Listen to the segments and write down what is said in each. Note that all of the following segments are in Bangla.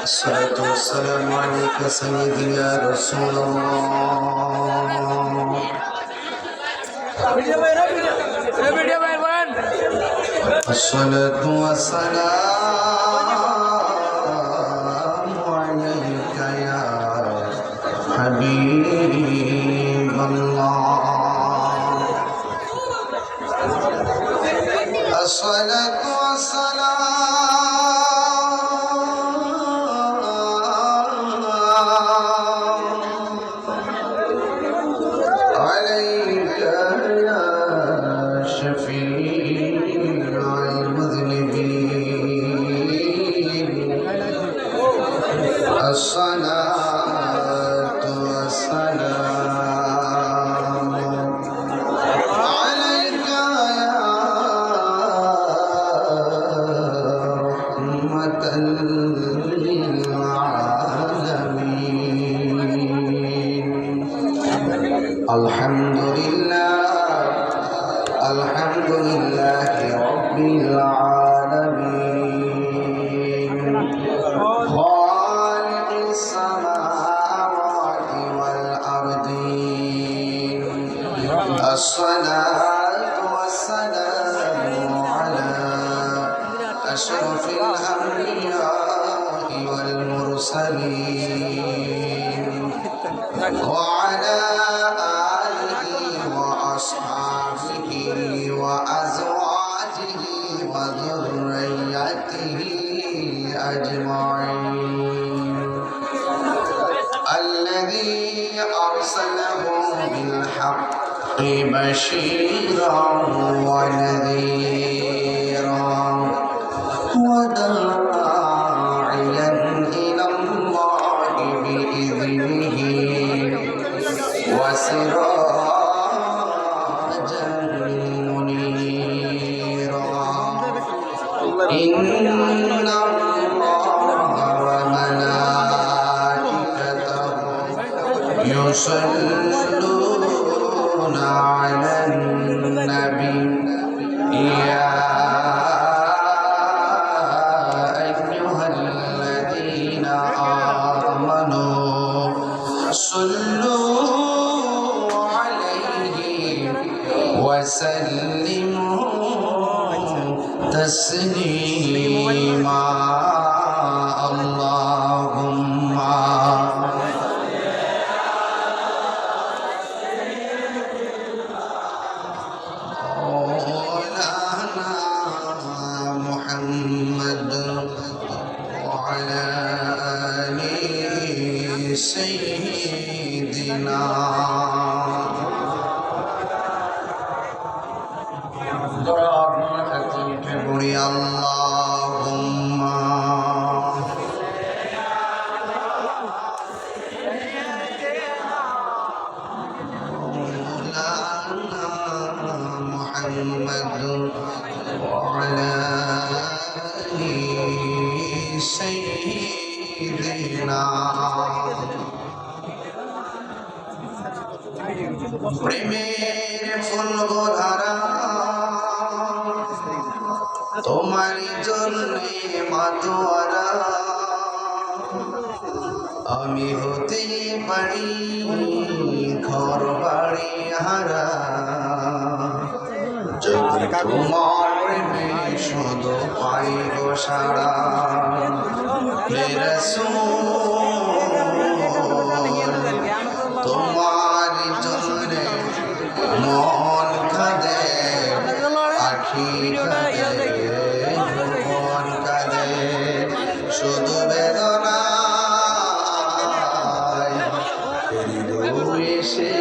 الصلاة والسلام عليك سيدي يا رسول الله. الصلاة والسلام عليك يا حبيب الله. الصلاة والسلام عليك يا شفيع المذنبين. الصلاة والسلام عليك يا رحمة للعالمين. الحمد لله رب العالمين. خالق السماوات والأرضين. الصلاة والسلام على أشرف الأنبياء والمرسلين وعلى آله وأصحابه وأزواجه وذريته أجمعين. الذي أرسله بالحق بشيرا ونذيرا وداعيا إلى الله بإذنه وسراجا منيرا. إن الله وملائكته يصلون على النبي يا أيها الذين آمنوا صلوا وسلموا تسليما. اللهم مولانا محمد وعلى آل سيدنا اللهم مولانا محمد وعلى آل سيدنا প্রেমের ফুল ধারা তোমার জন্যে মাতোয়ারা। আমি হতে পারি ঘর বাড়ি হারা যদি তোমার প্রেমে শুধু পাই গো সারা। তোমার জন্যে মন কাঁদে আখি কাঁদে মন কাঁদে শুধু বেদনায় এসে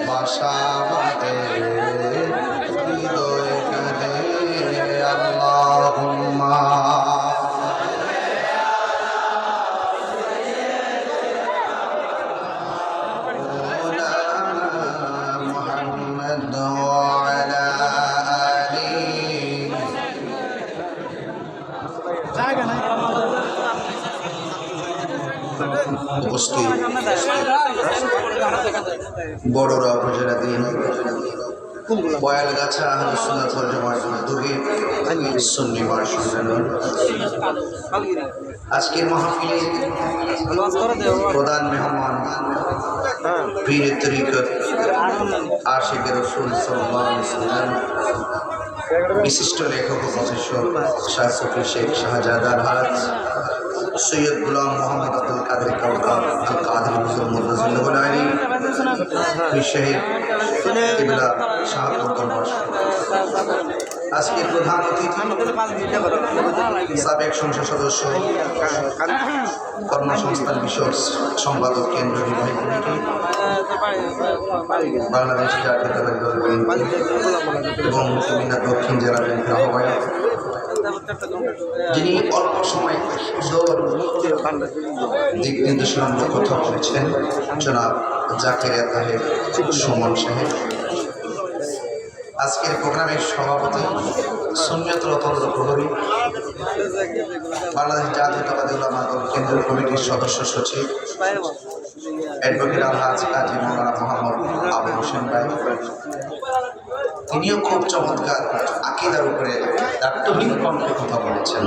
বাসা বাঁধে হৃদয় কাঁদে। আল্লাহুম্মা উপস্থিত বড়রা, উপজেলা দিন বয়ালগাছা আহলুস সুন্নাত ওয়াল জামাতের উদ্যোগে সুন্নি বার সম্মেলন। আজকের মাহফিলে প্রধান মেহমান পীর তরিকত আশিকে রাসূল সাল্লাল্লাহু আলাইহি ওয়াসাল্লাম বিশিষ্ট লেখক ও প্রফেসর শাহ সফি শেখ শাহজাদা আলহাজ সৈয়দ গুলাম মোহাম্মদ আব্দুল কাদের কাউকাব আল কাদের হুজুর মুর্তজিল্লাহুল আলী শাহেদ কিবলা শাহপুর দরবার। আজকের প্রধান অতিথি সাবেক সংসদ সদস্য কর্মসংস্থান বিষয়ক সম্পাদক কেন্দ্র নির্বাহী কমিটি বাংলাদেশ জাতীয়তাবাদী দল বিএনপি এবং কুমিল্লা দক্ষিণ জেলা বিএনপির আহ্বায়ক, যিনি অল্প সময় দিক নির্দেশনামূলক কথা বলেছেন, জনাব জাকেরিয়া তাহের সুমন সাহেব। আজকের প্রোগ্রামের সভাপতি সুন্নিয়ত রতন প্রহরী, বাংলাদেশ জাতীয়তাবাদী উলামা দল কেন্দ্রীয় কমিটির সদস্য সচিব অ্যাডভোকেট আলহাজ কাজী মাওলানা মোহাম্মদ আবুল হোসেন ভাই, তিনিও খুব চমৎকার আকীদার উপরে দায়িত্বহীন কণ্ঠে কথা বলেছেন।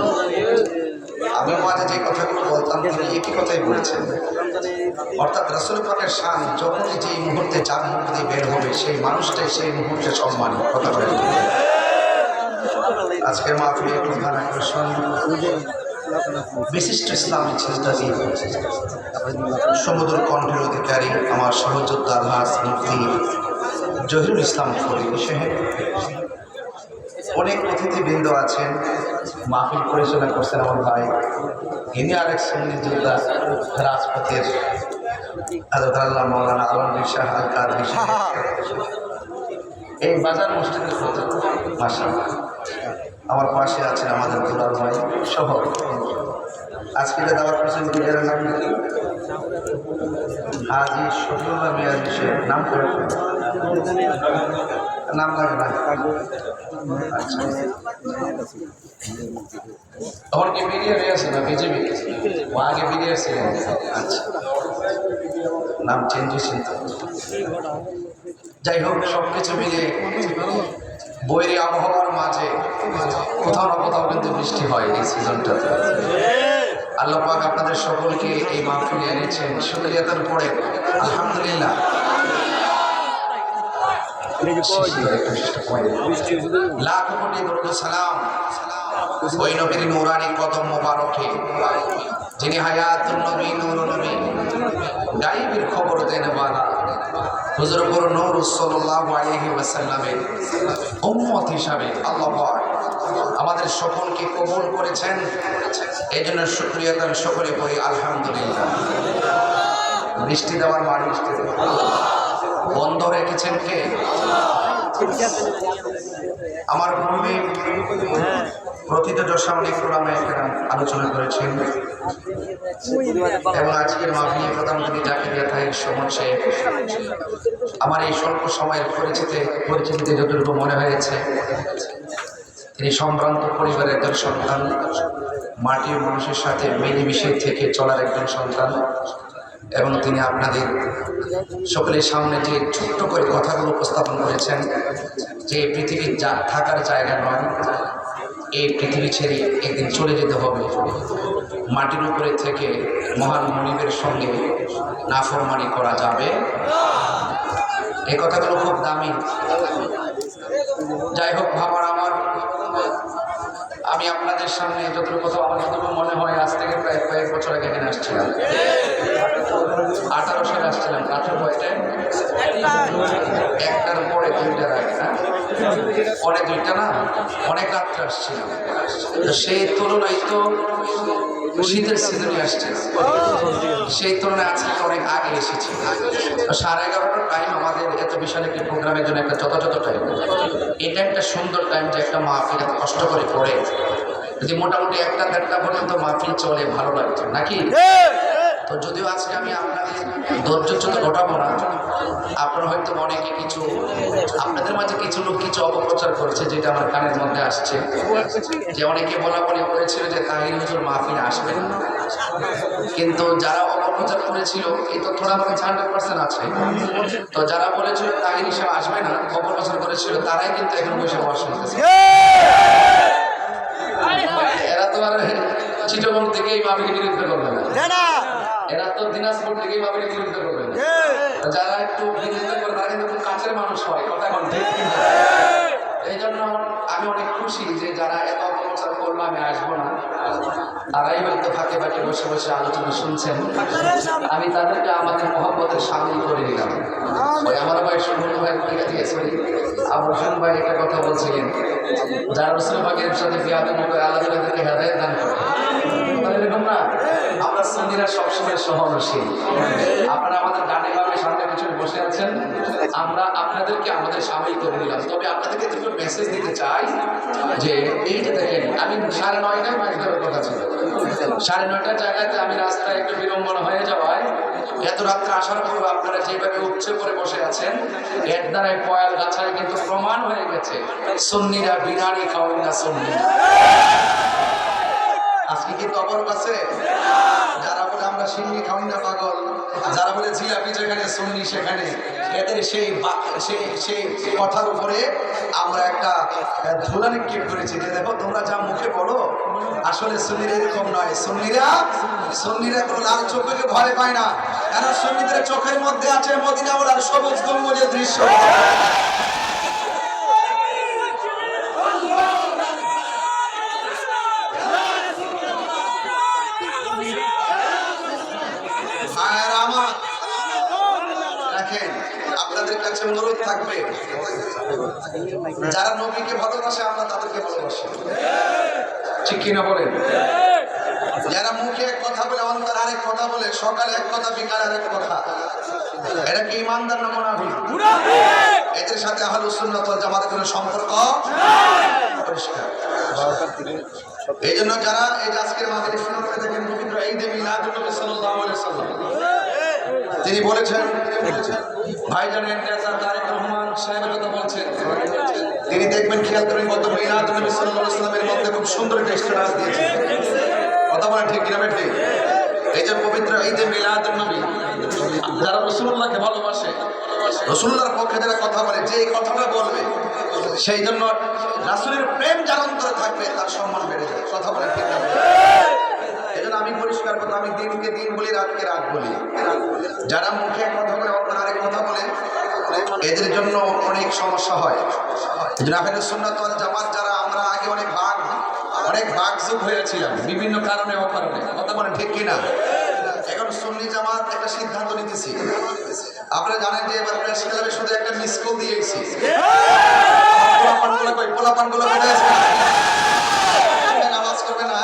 আমি মাঝে যে কথাগুলো বলতাম তিনি একই কথাই বলেছেন, অর্থাৎ রাসূল পাকের শান যখনই যেই মুহূর্তে যার মুখ দিয়ে বের হবে সেই মানুষটাই সেই মুহূর্তে সম্মানী কথা বলেন। আজকের মাহফিলে প্রধান আকর্ষণ বিশিষ্ট ইসলামী চিন্তাবিদ সমুদ্র কণ্ঠের অধিকারী আমার সহযোদ্ধা আলহাজ মুফতি জহিরুল ইসলাম ফরিদ সাহেব। অনেক অতিথিবৃন্দ আছেন, মাহফিল পরিচালনা করছেন আমার ভাই, ইনি আরেক সুন্নি যোদ্ধা রাজপথের হযরত আল্লাহ মাওলানা আলমগীর শাহ আল কাদরী সাহেব। এই বাজার মসজিদের প্রধান মাশাআল্লাহ আমার পাশে আছেন আমাদের দুলাল ভাই সহ। আজকে যে দাওয়াত করেছেন বিজয়ের নাম কি? হাজী শফিউল্লাহ মিয়াজি সাহেব। নাম করে নাম লাগে না? আচ্ছা, তখন কি বেরিয়ে গেছে না বিজেপি? ও আগে বেরিয়ে আসছে। আচ্ছা, নাম চেঞ্জ হয়েছে। যাই হোক, সব কিছু মিলে বৈরী আবহাওয়ার মাঝে কোথাও না কোথাও কিন্তু বৃষ্টি হয় এই সিজনটাতে। আল্লাহ পাক আপনাদের সকলকে এই মাহফিলে এনেছেন, শুকরিয়াতার পরে আলহামদুলিল্লাহ। লাখ কোটি দরুদ সালাম ওই নবীর নূরানি কদম মোবারকে, যিনি হায়াতুন নবী, নূরুন নবী, গায়বের খবর দেন ওয়ালা হুজুর পুর নূর সাল্লাল্লাহু আলাইহি ওয়াসাল্লামের উম্মত হিসাবে আল্লাহ পাক আমাদের সকলকে কবুল করেছেন। এই জন্য শুকরিয়া তার সকলে পড়ি আলহামদুলিল্লাহ। বৃষ্টি দেওয়ার মারি বন্ধ রেখেছেন কে? আমার পূর্বে প্রথিত যশা অনেক ওলামায়ে কেরাম আলোচনা করেছেন এবং আজকের মাহফিলে প্রধান অতিথি জাকেরিয়া তাহের সুমন সাহেব। আমার এই স্বল্প সময়ের পরিচিতিতে যতটুকু মনে হয়েছে, তিনি সম্ভ্রান্ত পরিবারের একজন সন্তান, মাটির মানুষের সাথে মিলেমিশে থেকে চলার একজন সন্তান, এবং তিনি আপনাদের সকলের সামনে যে ছোট্ট করে কথাগুলো উপস্থাপন করেছেন যে পৃথিবীর থাকার জায়গা নয়, এই পৃথিবী ছেড়ে একদিন চলে যেতে হবে, মাটির উপরে থেকে মহান মনিবের সঙ্গে নাফরমানি করা যাবে, এই কথাগুলো খুব দামি। যাই হোক, আমি আপনাদের সামনে যতটুকু মনে হয় আজ থেকে প্রায় কয়েক বছর আগে এখানে আসছিলাম, 18 সালে আসছিলাম। রাত্রে কয়টায়? 1টার পরে 2টার আগে না, পরে 2টা না, অনেক রাত্রে আসছিলাম। সেই তুলনায় তো শীতের সিজনে আসছে, সেই তুলনায় আজকে অনেক আগে এসেছি। 11:30টার টাইম আমাদের এত বিশাল একটি প্রোগ্রামের জন্য একটা যথাযথ টাইম। এটা একটা সুন্দর টাইম যে একটা মাহফিল এত কষ্ট করে পড়ে যদি মোটামুটি 1টা 1:30 পর্যন্ত মাহফিল চলে ভালো লাগতো নাকি? তো তো যদিও আজকে আমি আপনাদের ধৈর্যচ্যুত ঘটাবো না, আপনারা হয়তো অনেকে কিছু আপনাদের মাঝে কিছু লোক কিছু অপপ্রচার করেছে, যেটা আমার কানের মধ্যে আসছে, যে অনেকে বলা করেছিল যে তাহির হুজুর মাহফিলে আসবেন না। কিন্তু যারা অপপ্রচার করেছিল এই তথ্যটা আমার কাছে 100% আছে। তো যারা বলেছিল তাহির হিসেবে আসবে না, অপপ্রচার করেছিল, তারাই কিন্তু এখন বসে শুনতেছে। এরা তো আর চিটাগং থেকে এই মাহফিলের বিরুদ্ধে করবে না, এরা তো দিনাজপুর থেকে এই মাহফিলের বিরুদ্ধে করবে না। যারা একটু বিরুদ্ধে করে তারা কিন্তু খুব কাছের মানুষ হয়, কথা এখন ঠিক। এই জন্য আমি অনেক খুশি যে যারা এত অপপ্রচার করলো আমি আসবো না, তারাই হয়তো ফাঁকে ফাঁকে বসে বসে আলোচনা শুনছেন। আমি তাদেরকে আমাদের মহব্বতের সামিল করে দিলাম। ওই আমার ভাই সুমন ভাই আবু হোসেন ভাই একটা কথা বলছিলেন, যারা রসুল পাকের সাথে বিয়াদবি করে আল্লাহ তাদেরকে হেদায়েত দান করে, এরকম না? আমরা সুন্নিরা সবসময় সহনশীল। আপনারা আমাদের ডানে বামে সামনে পিছনে বসে আছেন, আমরা আপনাদেরকে আমাদের সামিল করে দিলাম। তবে আপনাদেরকে দুটো মেসেজ দিতে চাই যে এই যে দেখেন, আমি 9:30টায় মাইক ধরার কথা ছিল, 9:30টার জায়গাতে আমি রাস্তায় একটু বিড়ম্বনা হয়ে যাওয়ায় এত রাত্রে আসার পর আপনারা যেভাবে উচ্চ করে বসে আছেন, এর দ্বারাই পয়াল গাছায় কিন্তু প্রমাণ হয়ে গেছে সুন্নিরা বিরিয়ানি খাওয়ান না। সুন্নি আজকে কিন্তু অপরক আছে যারা বলে আমরা সিন্নি খাওয়াই না পাগল, যারা বলে জিলাপি যেখানে সুন্নি সেখানে, এদের সেই কথার উপরে আমরা একটা ধুলা নিক্ষেপ করেছি যে দেখো তোমরা যা মুখে বলো আসলে সুন্নিরা এরকম নয়। সুন্নিরা কোনো লাল চোখকে ভয় পায় না, কারণ সুন্নিদের চোখের মধ্যে আছে মদিনা ওয়ালার সবুজ গম্বুজের দৃশ্য। আপনাদের কাছে অনুরোধ থাকবে, যারা নবীকে ভালোবাসে আমরা তাদেরকে ভালোবাসি, ঠিক কিনা বলেন? যারা মুখে এক কথা বলে অন্তর আরেক কথা বলে, সকালে এক কথা বিকালে আরেক কথা, এটা কি ইমানদার না মুনাফিক? এদের সাথে আহলুস সুন্নাত ওয়াল জামাতের কোনো সম্পর্ক পরিষ্কার। এই জন্য যারা এই আজকের মাহফিলে শুনতে দেখেন পবিত্র ঈদে মিলাদুন নবী সাল্লাল্লাহু আলাইহি ওয়াসাল্লাম, তিনি বলেছেন, ভাইজানের নেতা তারেক রহমান সাহেবের কথা বলছেন, তিনি দেখবেন খেয়াল করেন গত মিলাদুন নবী সাল্লাল্লাহু আলাইহি ওয়াসাল্লামের মধ্যে খুব সুন্দর একটা স্ট্যাটাস দিয়েছেন। কথা বলেন ঠিক কিনা বেঠিক? এই যে পবিত্র ঈদে মিলাদুন নবী, যারা রাসূলুল্লাহকে ভালোবাসে, রাসূলুল্লাহর পক্ষে যারা কথা বলে, যে এই কথাটা বলবে সেই জন্য রাসূলের প্রেম যার অন্তরে থাকবে তার সম্মান বেড়ে যায়। কথা বলেন ঠিক কিনা? এজন্য আমি পরিষ্কার কথা, আমি দিনকে দিন বলি, রাতকে রাত বলি। যারা মুখে এক কথা বলে অন্য আরেক কথা বলে, এদের জন্য অনেক সমস্যা হয়। এজন্য আহলুস সুন্নাত ওয়াল জামাত যারা, আমরা আগে অনেক ভাগযোগ হয়েছিলাম বিভিন্ন কারণে অকারণে। কথা বলেন ঠিক কিনা? এখন সুন্নি জামাত একটা সিদ্ধান্ত নিতেছি। আপনারা জানেন যে এবার প্রেস ক্লাবে শুধু একটা মিস কল দিয়েছি, পোলাপানগুলো নামাজ করবে না,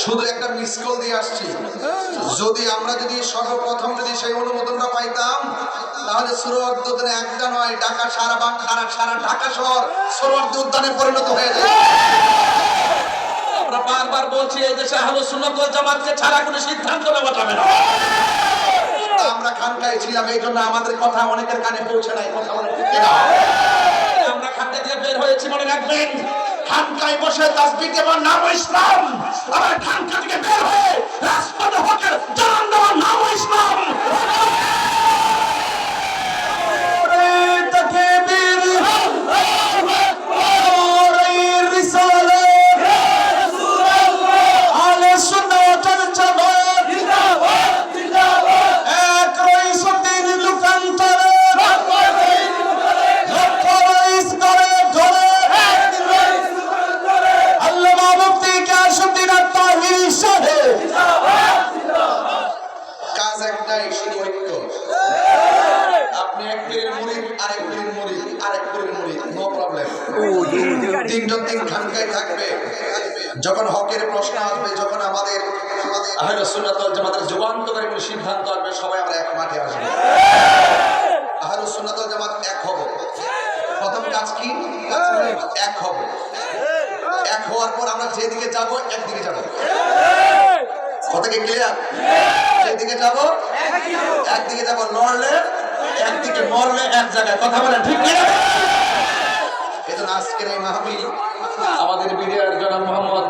শুধু একটা মিস কল দিয়ে আসছি। যদি সর্বপ্রথম সেই অনুমোদনটা পাইতাম, তাহলে সোহরাওয়ার্দী উদ্যানে একটা নয়, ঢাকা সারা ঢাকা শহর সোহরাওয়ার্দী উদ্যানে পরিণত হয়ে যায়। আমরা বারবার বলছি এই দেশে আহলুস সুন্নাত ওয়াল জামাতকে ছাড়া কোনো সিদ্ধান্ত নেওয়া যাবে না। আমরা খানকায় ছিলাম, এই জন্য আমাদের কথা অনেকের কানে পৌঁছে নাই। কথা বলে ঠিক না? আমরা খানকা থেকে বের হয়েছি, মনে রাখবেন, খানকায় বসে তাসবিহ দেওয়ার নাম ইসলাম, আবার খানকা থেকে বের হয়ে রাজপথে হকের জানান দেওয়ার নাম ইসলাম। যখন হকের প্রশ্ন আসবে, যখন আমাদের আহলে সুন্নাত ওয়াল জামাতের যুগান্তকারী কোনো সিদ্ধান্ত আসবে, সবাই আমরা এক মাঠে আসবো, আহলে সুন্নাত ওয়াল জামাত এক হব। প্রথম কাজ কি? এক হব। এক হওয়ার পর আমরা যেদিকে যাব একদিকে যাব। কথা কি ক্লিয়ার? যেদিকে যাব একদিকে যাব, লড়লে একদিকে, মরলে এক জায়গায়। কথা বলেন ঠিক কিনা? এই জন্য আজকের এই মাহফিল আমাদের বিডিআর জনাব মোহাম্মদ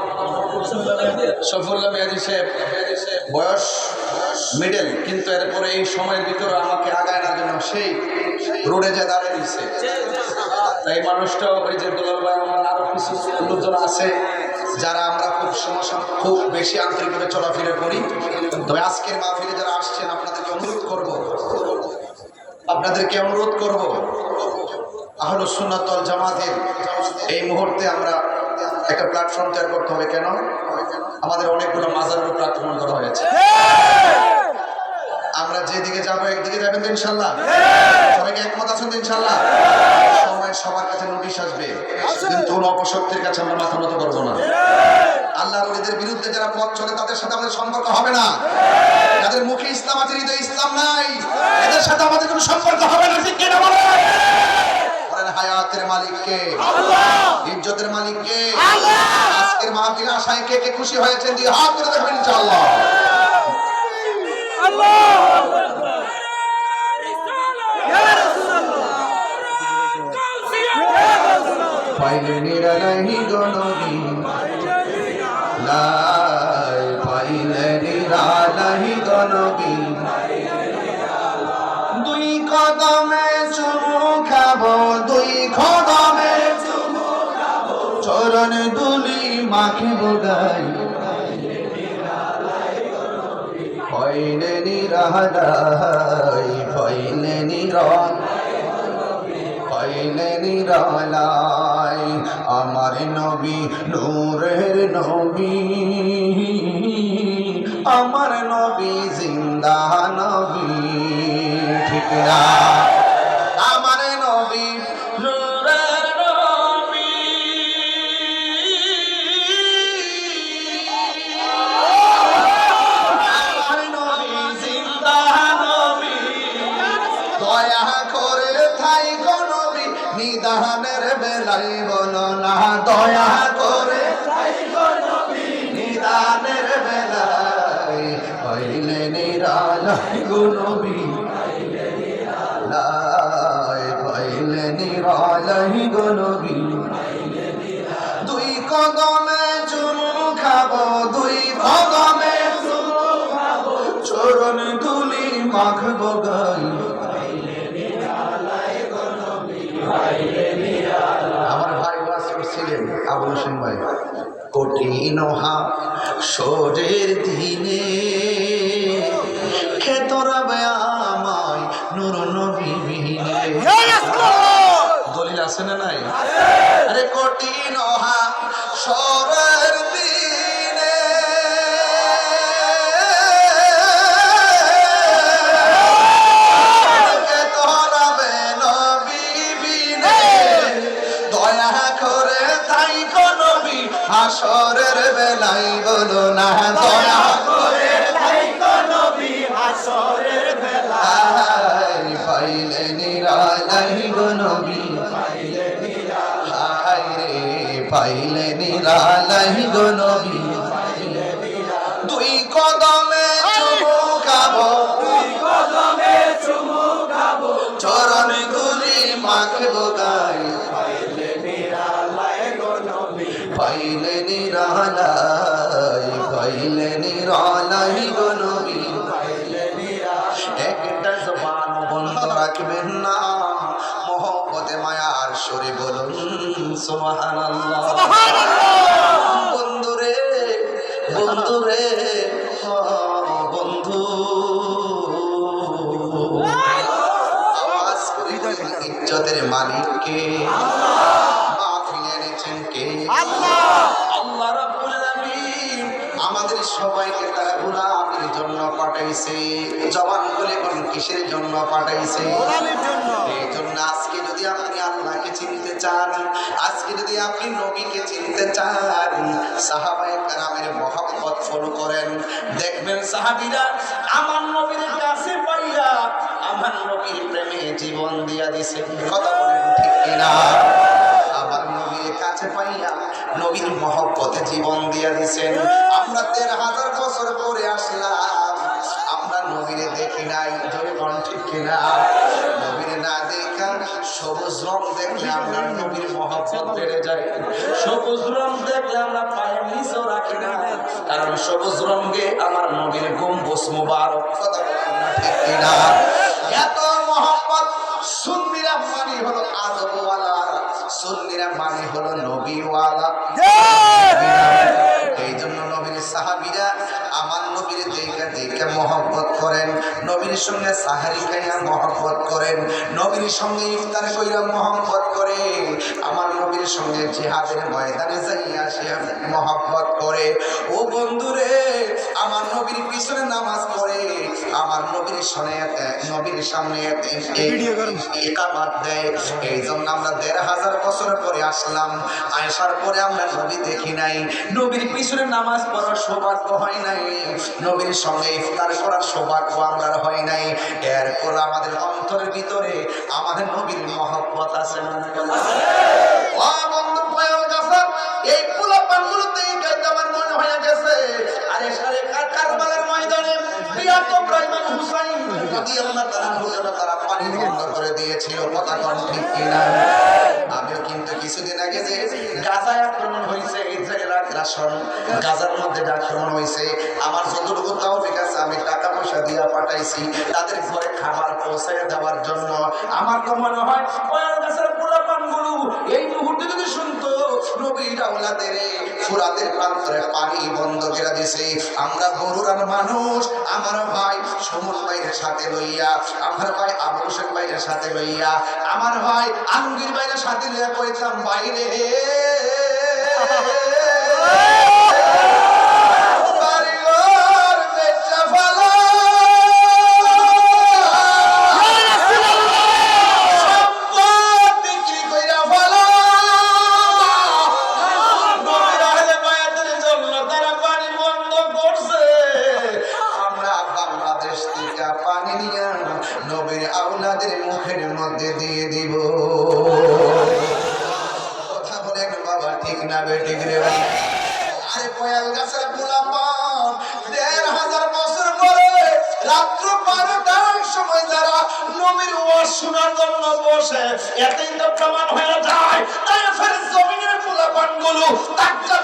শফিউল্লাহ মেয়াদী সাহেব, বয়স মিডল, কিন্তু এরপরে এই সময়ের ভিতরে আমাকে আগায় না জন্য সেই রোডে যে দাঁড়িয়ে দিচ্ছে। তাই মানুষটা ওই যে দুলাল ভাই, আমার আরো কিছু লোকজন আছে যারা আমরা খুব সমস্যা, খুব বেশি আন্তরিকভাবে চলাফেরা করি। তবে আজকের মাহফিলে যারা আসছেন আপনাদেরকে অনুরোধ করব আহলুস সুন্নাত ওয়াল জামাতের এই মুহূর্তে আমরা একটা প্ল্যাটফর্ম তৈরি করতে হবে। কেন? আমাদের অনেকগুলো মাজারের উপর আক্রমণ করা হয়েছে। আমরা যেদিকে যাবো একদিকে যাবেন তো ইনশাল্লাহ? সবাইকে একমত আছেন তো ইনশাল্লাহ? সময় সবার কাছে নোটিশ আসবে, কিন্তু কোন অপশক্তির কাছে আমরা মাথা নত করবো না। আল্লাহর ওলিদের বিরুদ্ধে যারা পথ চলে তাদের সাথে আমাদের সম্পর্ক হবে না। যাদের মুখে ইসলাম আছে হৃদয়ে ইসলাম নাই, এদের সাথে আমাদের কোনো সম্পর্ক হবে না। ঠিক কিনা বলেন? হায়াতের মালিক কে? আল্লাহ। ইজ্জতের মালিক কে? আল্লাহ। আজকের মাহফিলে আশায় কে কে খুশি হয়েছেন দিয়ে হাত তুলে দেখবেন ইনশাআল্লাহ। আল্লাহ পাইলে নিরালাহি গনবি লাই, পাইলে নিরালাহি গনবি, দুই কদমে চুমু খাবো, দুই কদমে চুমু খাবো, চরণ দুলি মাখিব গাই, পাইলে নিরালাই, পাইলে নিরালাই, আমার নবী নূরের নবী, আমার নবী জিন্দা নবী। ঠিক না? আমার নবী নূরের নবী, আমার নবী জিন্দা নবী, দয়া করে থাইকো নবী নিদানের বেলায় বলো না, দয়া করে থাইকো নবী নিদানের বেলায়, পাইলে নিরালাই গো নবী, পাইলে নিরালাই গো নবী, দুই কদমে চুমু খাবো, দুই কদমে চুমু খাবো, চরণ দুলি মাখবো গাই, আমার ভাই ওয়াজ করছিলেন আবুল হোসেন ভাই, কঠিন হাসরের দিনে খেতরাবে আমায় নূর নবী বিনে। দলিল আছে না নাই? আরে কঠিন হাসরের দিনে খেতরাবে নবী বিনে, দয়া করে থাইকো নবী হাসরের বেলায় বলো না, দয়া করে থাইকো নবী হাসরের বেলায়, পাইলে নিরালাই গো নবী, পাইলে নিরালাই রে, পাইলে নিরালাই গো নবী, দুই কদমে চুমু খাবো, দুই কদমে চুমু খাবো, চরণ দুলি মাখবো গাই, পাইলে নিরালাই গো নবী, পাইলে নিরালাই, পাইলে নিরালাই গো নবী, পাইলে নিরালাই। একটা জবান বন্ধ রাখবেন না, মহব্বতে মায়ার সুরে বলুন সুবহানাল্লাহ। বন্ধুরে বন্ধুরে বন্ধু, আওয়াজ করে ইজ্জতের মালিক কে? মাহফিলে এনেছেন কে? আল্লাহ। আল্লাহ রাব্বুল আলামিন আমাদের সবাইকে তার গোলামের জন্য পাঠাইছে। জবান খুলে বলুন কিসের জন্য পাঠাইছে? গোলামের জন্য। এই জন্য আজকে যদি আপনি আল্লাহকে চিনতে চান, আজকে যদি আপনি নবীকে চিনতে চান, সাহাবায়ে কেরামের মহব্বত ফলো করেন, দেখবেন সাহাবীরা আমার নবীর কাছে পাইয়া আমার নবীর প্রেমে জীবন দিয়া দিছে। কথা বলেন ঠিক কিনা? আমার নবীর কাছে পাইয়া নবীর মহব্বতে জীবন দিয়া দিছেন। আমরা ১৩,০০০ বছর পরে আসলাম, আমরা নবীরে দেখি নাই, জোরে কোন ঠিক কিনা? নবীরে না দেখা সবুজ রং দেখলে আমরা নবীর মহব্বত বেড়ে যায়। সবুজ রং দেখলে আমরা পায়ের নিচেও রাখি না, কারণ সবুজ রঙে আমার নবীর গম্বুজ মুবারক। কথা বলেন না ঠিক কিনা? এত মহব্বত। সুন্নিরা মানে হলো আদবওয়ালা, সুন্নিরা মানে হলো নবীওয়ালা। এই জন্য নবীর সাহাবীরা আমার নবীর দেখা দেখা মহব্বত করেন, নবীর সঙ্গে সাহারি খাইয়া মহব্বত করেন, নবীর সঙ্গে ইফতার কইরা মহব্বত করে, আমার নবীর সঙ্গে জিহাদের ময়দানে যাইয়া সে মহব্বত করে। ও বন্ধুরে, আমার নবীর পিছনে নামাজ পড়ে, আমার নবীর সামনে ইকামত দেয়। এই জন্য আমরা ১৫০০ বছর পরে আসলাম, আয়েশার পরে আমরা নবী দেখি নাই, নবীর পিছনে নামাজ পড়ার সৌভাগ্য হয় নাই, নবীর সঙ্গে ইফতার করার সৌভাগ্য আমরা হয় নাই। এরপর আমাদের অন্তরের ভিতরে আমাদের নবীর মহব্বত আছে না? ও বন্ধু পয়ল গাছা, এই পোলাপানগুলোতে আমার মনে হয়ে গেছে আরে সারে কারবালার ময়দানে প্রিয়তম ইমাম হুসাইন রাদিয়াল্লাহু তাআলা তারা পানি বন্ধ করে দিয়েছিল। কথা কোন ঠিক কিনা? আমিও কিন্তু কিছুদিন আগে যে গাজায় আক্রমণ হয়েছে, ইসরায়েল আগ্রাসন, গাজার মধ্যে আক্রমণ হয়েছে, আমার যতটুকু তৌফিক আছে আমি টাকা পয়সা দিয়া পাঠাইছি তাদের ঘরে খাবার পৌঁছায় দেওয়ার জন্য। আমার তো মনে হয় পয়াল গাছের পোলাপানগুলো এই মুহূর্তে যদি শুনতো নবীর আওলাদের ফুরাতের প্রান্তরে পানি বন্ধ করে দিছে। আমরা বড়ুরার মানুষ, আমার ভাই সুমন ভাইয়ের সাথে লইয়া, আমার ভাই আবু হোসেন ভাইয়ের সাথে লইয়া, আমার ভাই আলমগীর ভাইয়ের সাথে লইয়া কইতাম বাইরে নবীর আওলাদের মুখের মধ্যে দিয়ে দিব। কথা বলেন বাবা, ঠিক না বেঠিক রে? আরে পয়াল গাছের পোলাপান ১৫০০ বছর পরে রাত্র ১২টার সময় যারা নবীর ওয়াজ শোনার জন্য বসে, এতেই তো প্রমাণ হয়ে যায় তাই ফের জমিনের পোলাপানগুলো তাজ্জা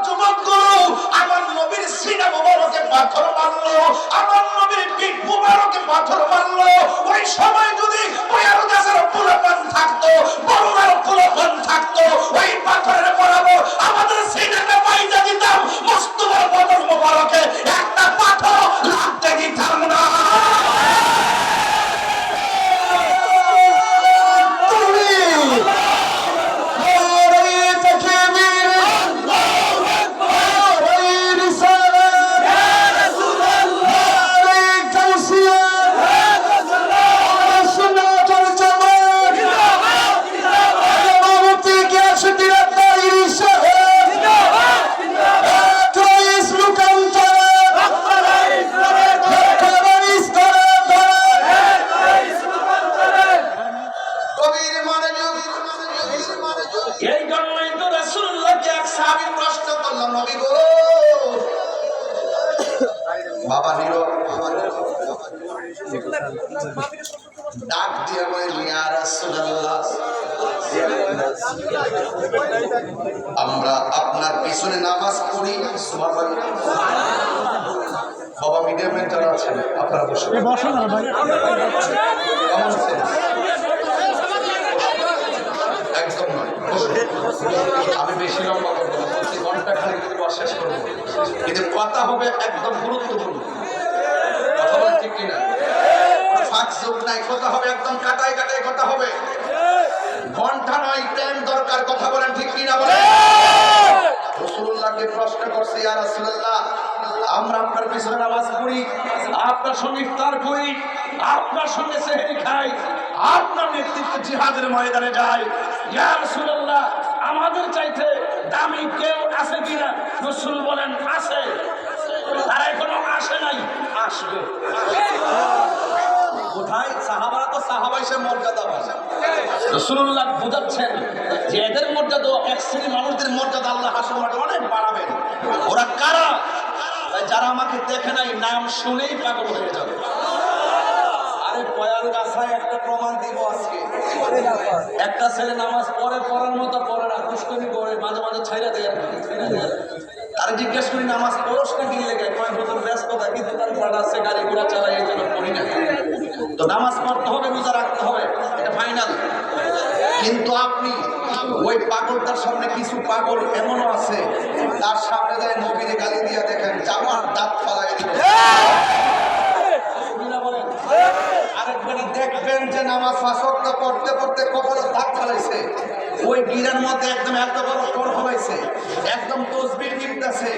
যুবকগুলো আমার নবীর সিনা মুবারকে পাথর মারলো, আমার নবীর পিঠ মুবারকে পাথর মারলো। ওই সময় যদি পয়াল গাছের পোলাপান থাকতো, বড়ুরার পোলাপান থাকতো, ওই পাথরের বরাবর আমাদের সিনাতে পাইজা দিতাম, মুস্তফার বদর মুবারকে একটা পাথর লাগতে দিতাম না। বাবা নিরো ডাক দিয়ে বলেন ইয়া রাসূলুল্লাহ, আমরা আপনার পিছনে নামাজ পড়ি। সুবহানাল্লাহ। বাবা মিডিয়ামে যারা আছেন আপনারা বসুন। একদম নয়, আমি বেশি লম্বা করবো না, ঘন্টা খালি শেষ করবো, কিন্তু কথা হবে একদম গুরুত্বপূর্ণ। কথা বলেন ঠিক কিনা? ফাঁক যোগ নাই, কথা হবে একদম কাটায় কাটায় কথা হবে, ঘন্টা নয়, টাইম দরকার। কথা বলেন ঠিক কিনা? বলেন। রাসূলুল্লাহকে প্রশ্ন করছে, ইয়া রাসূলুল্লাহ, আমরা আপনার পিছনে নামাজ পড়ি, আপনার সঙ্গে ইফতার করি, আপনার সঙ্গে সেহরি খাই, আপনার নেতৃত্বে জিহাদের ময়দানে যাই, ইয়া রাসূলুল্লাহ, আমাদের চাইতে দামি কেউ আছে কিনা? রাসূল বলেন আছে। তারা এখনো আসে নাই, আসবে। কোথায়? সাহাবারা তো সাহাবা হিসেবে মর্যাদা পায়। রাসূলুল্লাহ বুঝাচ্ছেন যে এদের মর্যাদা এক শ্রেণীর মানুষদের মর্যাদা আল্লাহ হাসর মাঠে অনেক বাড়াবেন। ওরা কারা? তাই যারা আমাকে দেখে নাই নাম শুনেই পাগল হয়ে যাবে। আরে পয়াল গাছায় একটা প্রমাণ দিব আজকে। একটা ছেলে নামাজ পড়ার মতো পড়ে না, দুষ্কর্মি করে, মাঝে মাঝে ছাইরা দেয় আর কি। তার জিজ্ঞেস করি নামাজ পড়োস না কি লেগে? কয় বছর ব্যস্ততা, কিন্তু তার পাড়া আছে, গাড়ি ঘোড়া চালায়, এই জন্য পড়ি না। তো নামাজ পড়তে হবে, রোজা রাখতে হবে, এটা ফাইনাল। কিন্তু আপনি ওই পাগলটার সামনে কিছু পাগল এমনও আছে, তার সামনে যায় নবীরে গালি দিয়া দেখেন জামার দাঁত ফালাই দিবে। আরেকবারে দেখবেন যে নামাজ ফাঁসকটা পড়তে পড়তে কপালে দাগ ফেলাইছে, ওই গিরার মধ্যে একদম এত বড় কর ফলাইছে, একদম তসবির নিপতেছে,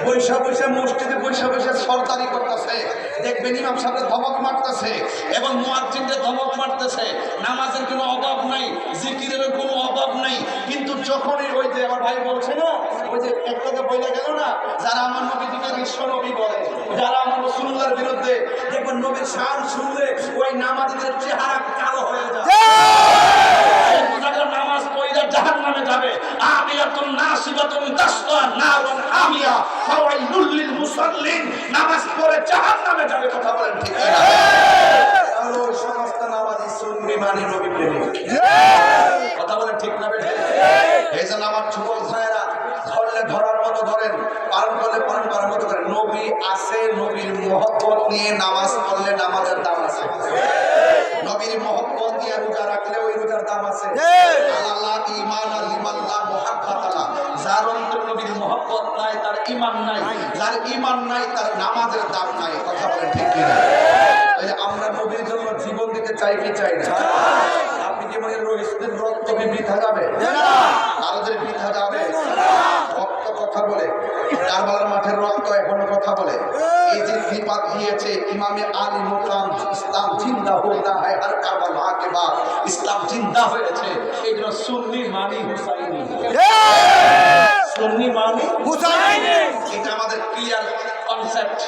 বৈশা বৈশা মসজিদে বৈশা বৈশা সরদারি করতেছে। দেখবেন ইমাম সাহেব ধমক মারতেছে এবং মুয়াজ্জিনকে ধমক মারতেছে। নামাজের কোনো অভাব নাই, জিকিরের কোনো অভাব নাই। কিন্তু যখনই ওই যে আমার ভাই বলছে না, ওই যে একটাকে বইলে গেল না, যারা আমার নবীজিকে বিশ্ব নবী বলে, যারা আমার রাসূলুল্লাহর বিরুদ্ধে, দেখবেন নবীর শান শুনলে ওই নামাজীদের চেহারা কালো হয়ে যায়। নামাজ পড়িয়া জাহান্নামে যাবে। আমিয়াতুন নাসিবাতুন তাসলা নারুন হামিয়া ফাওয়াইলুল লিল মুসাল্লিন। নামাজ পড়ে জাহান্নামে যাবে। কথা বলেন ঠিক না? তাহলে ওই সমস্ত নামাজি সুন্নি মানি নবী প্রেমিক। কথা বলেন ঠিক না? এই জন্য আমার যুবক ভাইয়েরা, ধরলে ধরার মতো ধরেন, পালন করলে পালন করার মতো করেন। নবী আছে, নবীর মহব্বত নিয়ে নামাজ পড়লে নামাজের দাম আছে। নবীর মহব্বত নিয়ে রোজা রাখলে ওই রোজার দাম আছে। আল্লাহ ঈমান লিমান লা মুহাব্বাত আলা। যার অন্তরে নবীর মহব্বত নাই তার ঈমান নাই, যার ঈমান নাই তার নামাজের দাম নাই। কথা বলেন ঠিক কি না? তাই আমরা নবীর জন্য জীবন দিতে চাই কি চাই না? আপনি কি মনে করেন রসুলের রক্ত কি বৃথা যাবে? আরদের বৃথা যাবে? রক্ত কথা বলে, কারবালার মাঠের রক্ত এখনো কথা বলে। এই যে বিপাদ দিয়েছে ইমামে আলী মুকাম, ইসলাম জিন্দা হতা হয় আর কারবালা के बाद ইসলাম জিন্দা হয়েছে। এই জন্য সুন্নি মানি হুসাইনি, সুন্নি মানি হুসাইনি, এটা আমাদের ক্লিয়ার কনসেপ্ট।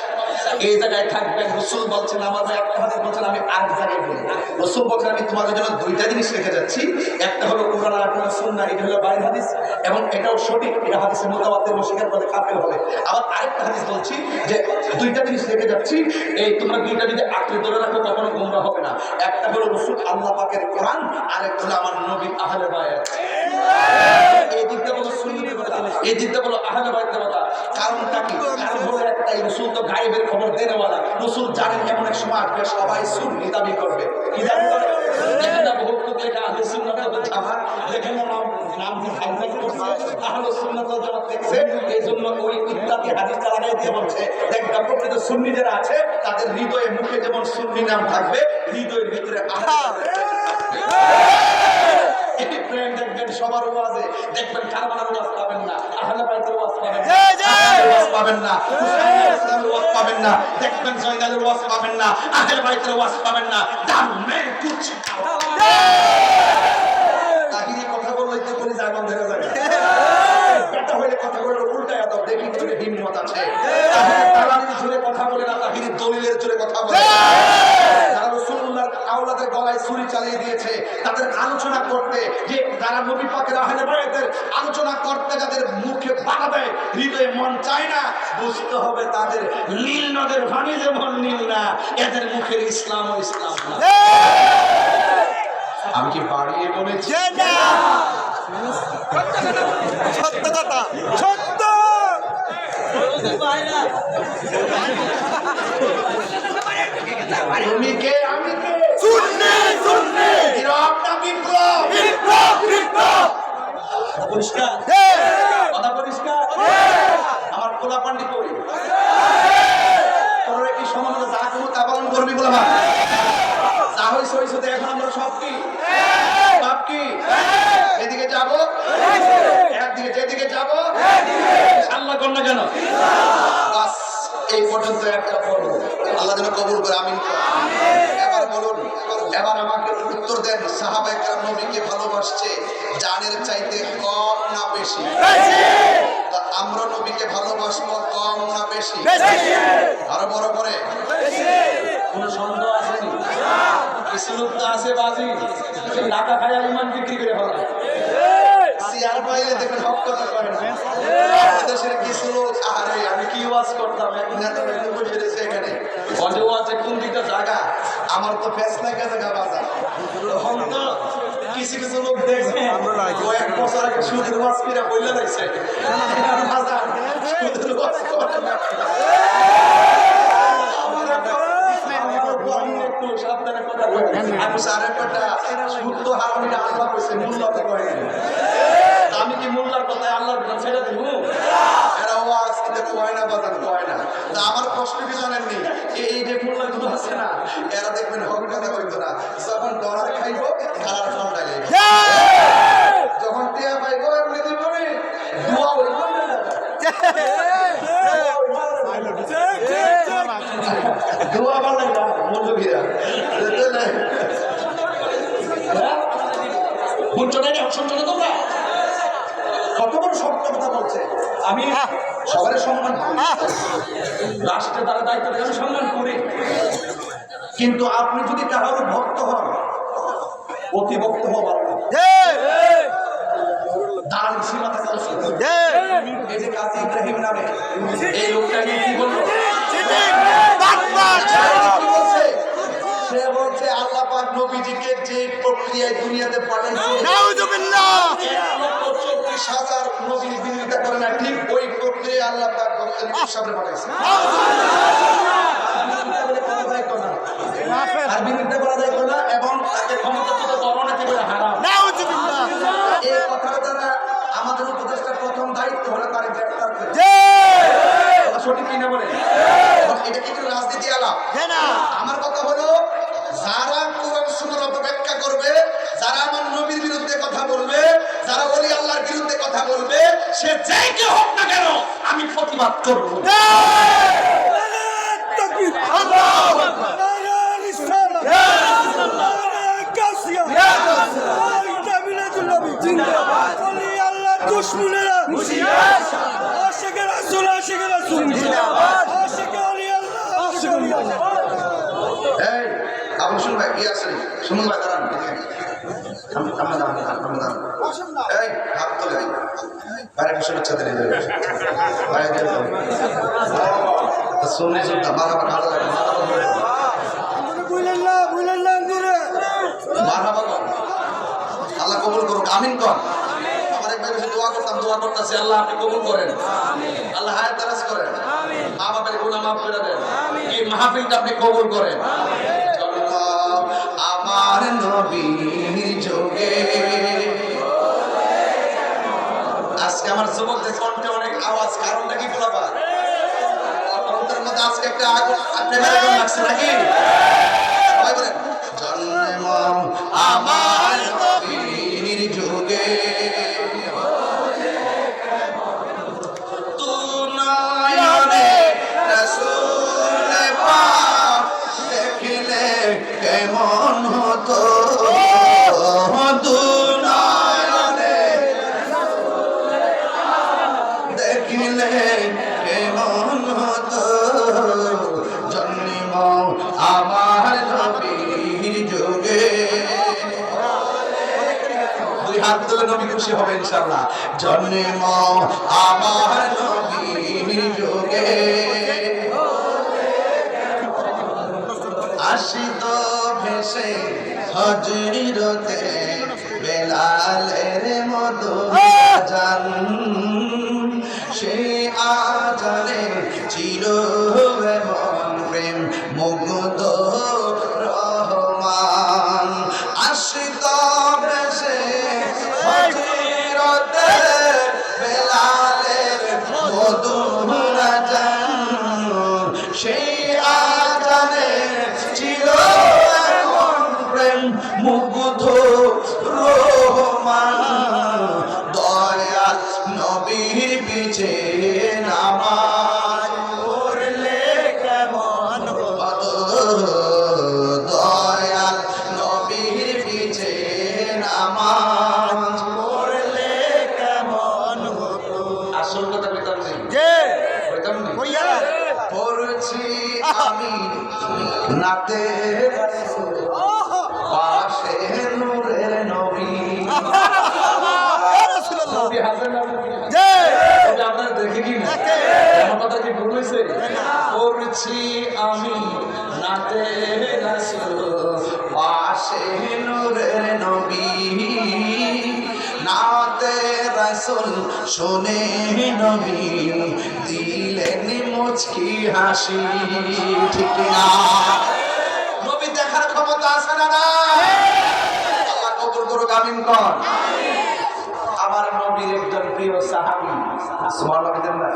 এই জায়গায় থাকবেন। রাসূল বলছেন, আমার ভাই একটা হাদিস বলছেন, আমি আরেক জায়গায় বলি। রাসূল বলছেন, আমি তোমাদের জন্য দুইটা জিনিস রেখে যাচ্ছি, একটা হলো কোরআন আর একটা হলো সুন্নাহ। এটা হলো বাইরের হাদিস এবং এটাও সঠিক, এটা হাদিসে মুতাওয়াতির মুশকিল বলে কাফের বলে। আবার আরেকটা হাদিস বলছি যে দুইটা জিনিস রেখে যাচ্ছি, এই তোমরা দুইটা যদি আঁকড়ে ধরে রাখো কখনো গোমরা হবে না। একটা হলো রাসূল আল্লাহ পাকের কোরআন, আরেকটা হলো আমার নবী আহলে বায়াত। এই দিকটা বলো সুন্নি দেবতা, এই দিকটা বলো আহলে বায়াত দেবতা। কারণটা কি? কারণ হলো একটাই, রাসূল তো গায়েবের খবর দেনেওয়ালা। রাসূল জানেন এমন এক সময় আসবে সবাই সুন্নি দাবি করবে। কি দাবি করবে? দেখেন না বহুত লোক লেখা আহলে সুন্নাত ওয়াল জামাত, দেখেন না নাম দিয়ে হাইলাইট করছে আহলে সুন্নাত ওয়াল জামাত দেখছে। এই জন্য ওই ইত্যাদি হাদিসটা লাগাই দিয়ে বলছে, দেখবা প্রকৃত সুন্নি যারা আছে তাদের হৃদয়ে মুখে যেমন সুন্নি নাম থাকবে, হৃদয়ের ভিতরে আহলে প্রেম দেখবেন সবার ওয়াজে। দেখবেন কারবালার ওয়াজ পাবেন না, আহলে বাইতের ওয়াজ পাবেন না, ওয়াজ পাবেন না, হুসাইনের ওয়াজ পাবেন না, দেখবেন জয়নালের ওয়াজ পাবেন না, আহলে বাইতের ওয়াজ পাবেন না। দাম মে কুছ তাহিরি কথা বললেই তো কোন জায়গা বন্ধ হয়ে যাবে। বেটা হইলে কথা বলে উল্টায় দাও, দেখি তোর হিম্মত আছে। তাহিরি তালানির জোরে কথা বলে না, তাহিরি দলিলের জোরে কথা বলে। যারা রাসূলুল্লাহর আওলাদের গলায় ছুরি চালিয়ে দিয়েছে, তাদের আলোচনা করতে, যে যারা নবী পাকের আহলে বায়াতের আলোচনা করতে যাদের মুখে বাধা দেয়, হৃদয়ে মন চায় না, বুঝতে হবে তাদের নীল নদের পানি যেমন নীল না, এদের মুখের ইসলাম ও ইসলাম না। আমি কি বাড়িয়ে বলেছি? সত্য কথা, সত্য। তুমি কে আমি কে? সুন্নি সুন্নি, বিপ্লব না বিপ্লব, বিপ্লব বিপ্লব। পরিষ্কার কথা, পরিষ্কার। আমার কোলা পান্ডি করি তোর কি সমাজে যা কোনো তা পালন করবি বলে ভাব যা হইছে হইছে। এখন আমরা সব কি সব কি এদিকে যাব, একদিকে যেদিকে যাব আল্লাহ কর না কেন? বাস এই পর্যন্ত একটা পর্ব। আল্লাহ যেন কবুল করে, আমিন। এবার বলুন, এবার আমাকে উত্তর দেন, সাহাবায়ে কেরাম নবীকে ভালোবাসছে জানের চাইতে কম না বেশি? আমরা নবীকে ভালোবাসবো কম না বেশি? আরো বড় করে। কোন সন্দেহ আসেনি? কিছু লোক তো আছে বাজি টাকা খায় ইমান বিক্রি করে ফেলে সিয়ার পাইলে দেখবেন হক কথা করে না দেশের কিছু লোক আরে আমি কি ওয়াজ করতাম এক নেতা ব্যক্তি বসে রয়েছে এখানে অজে ওয়াজে কোন দিকটা জায়গা আমার তো ফেস লাগা জায়গা বাজার তখন তো কিছু কিছু লোক দেখবে কয়েক বছর আগে সুদের ওয়াজ কিরা বইলে লাগছে বাজার সুদের ওয়াজ করে না আমি কি মোল্লার কথায় আল্লাহর বিধান ছেড়ে দিব এরা ওয়াজ কিন্তু কয় না বাজার কয় না তা আমার কষ্ট কি জানেননি এই যে মোল্লা গুলো আছে না এরা দেখবেন হক কথা কইতো না যখন ডলার খাইবো খালার ফল ডালে যখন টিয়া পাইবো এমনি দিব রে দোয়া হইবো দোয়া ভালো না মৌলবীরা তোমরা কত বড় শক্ত কথা বলছে আমি সবার সম্মান রাষ্ট্রের দ্বারা দায়িত্ব আমি সম্মান করি কিন্তু আপনি যদি কারোর ভক্ত হন অতি ভক্ত হবার দান সীমা থাকা উচিত এই যে কাজী ইব্রাহিম নামে এই লোকটা নিয়ে কি বলবো সে বলছে আল্লাহ পাক নবীজিকে যে প্রক্রিয়ায় দুনিয়াতে পাঠাইছে নাউযুবিল্লাহ 1,40,000 নবীর বিরোধিতা করে না ঠিক ওই প্রক্রিয়ায় আল্লাহ পাক নবীর সামনে পাঠাইছে আর বিরোধিতা করা যাইতো না এবং তাকে ক্ষমতাচ্যুত করণাতে করে হারাম নাউযুবিল্লাহ এই কথাটা দ্বারা আমাদের উপদেষ্টার প্রথম দায়িত্ব হলো তার গ্রেফতার করা সঠিক কিনা বলে এটা কিন্তু রাজনীতি আলাপ আমার কথা হলো যারা কোরআন সুন্নাহর অপব্যাখ্যা করবে যারা আমার নবীর বিরুদ্ধে কথা বলবে যারা ওলি আল্লাহর বিরুদ্ধে কথা বলবে সে যেই কে হোক না কেন আমি প্রতিবাদ করব তাকবীর আল্লাহু আকবার নারা রিসালাত ইয়া রাসূলুল্লাহ কাসিয়া ইয়া রাসূলুল্লাহ তাবিলাতুল নবী জিন্দাবাদ ওলি আল্লাহর দুশমনেরা মুশরিক আশিকে রাসূল জিন্দাবাদ আশিকে ওলি আল্লাহ আশিকে ওলি আল্লাহ এই আবু শুন ভাই কি আছে শুনুন ভাই দাঁড়ান এই হাত তোলে বাইরে শুভেচ্ছা দিলে বাইরে শুনে শুনতে মারাবা ভালো লাগে মারাবা আল্লাহ কবুল করুক আমিন কর আমার এক ভাই দোয়া করতাম দোয়া করতেছি আল্লাহ আপনি কবুল করেন আল্লাহ হায়াত দারাজ করেন মা বাবার গুনাহ মাফ করে দেন এই মাহফিলটা আপনি কবুল করেন আমার নবীর যোগে আজকে আমার যুবকদের কণ্ঠে অনেক আওয়াজ কারণটা কি বলাবা অন্তরের মধ্যে আজকে একটা আগুন আপনাদের আগুন লাগছে নাকি ভাই বলেন জন্ম আমার নবীর যোগে কেমন হতো দুনায়নে দেখিলে কেমন হতো জন্ম আমার নবীর যোগে দুই হাত তুলে নবী খুশি হবে ইনশাআল্লাহ জন্ম আমার নবীর যোগে আশিত ভেসে হজরতে বেলালের মতো জান সে আজানে চির এমন প্রেম মুগ্ধ রহমান আশিত ভেসে হজরতে বেলালের মতো জান সে আজানে মুগ্ধ রহমান দয়াল নবীর পিছে নামাজ পড়লে কেমন হতো দয়াল নবীর পিছে নামাজ পড়লে কেমন হতো আসল কথা বলতাম পড়ছি আমি নাতে ঠিকই না আমার কথা কি ভুল হয়েছে করছি আমি নাতে রাসূল পাশে নূরের নবী নাতে রাসূল শুনে নবী দিলেন মুচকি হাসি ঠিক না নবী দেখার ক্ষমতা আছে না আল্লাহ কবুল করুক আমিন কোন আমার নবীর একজন প্রিয় সাহাবী সুবহানাল্লাহ বলেন না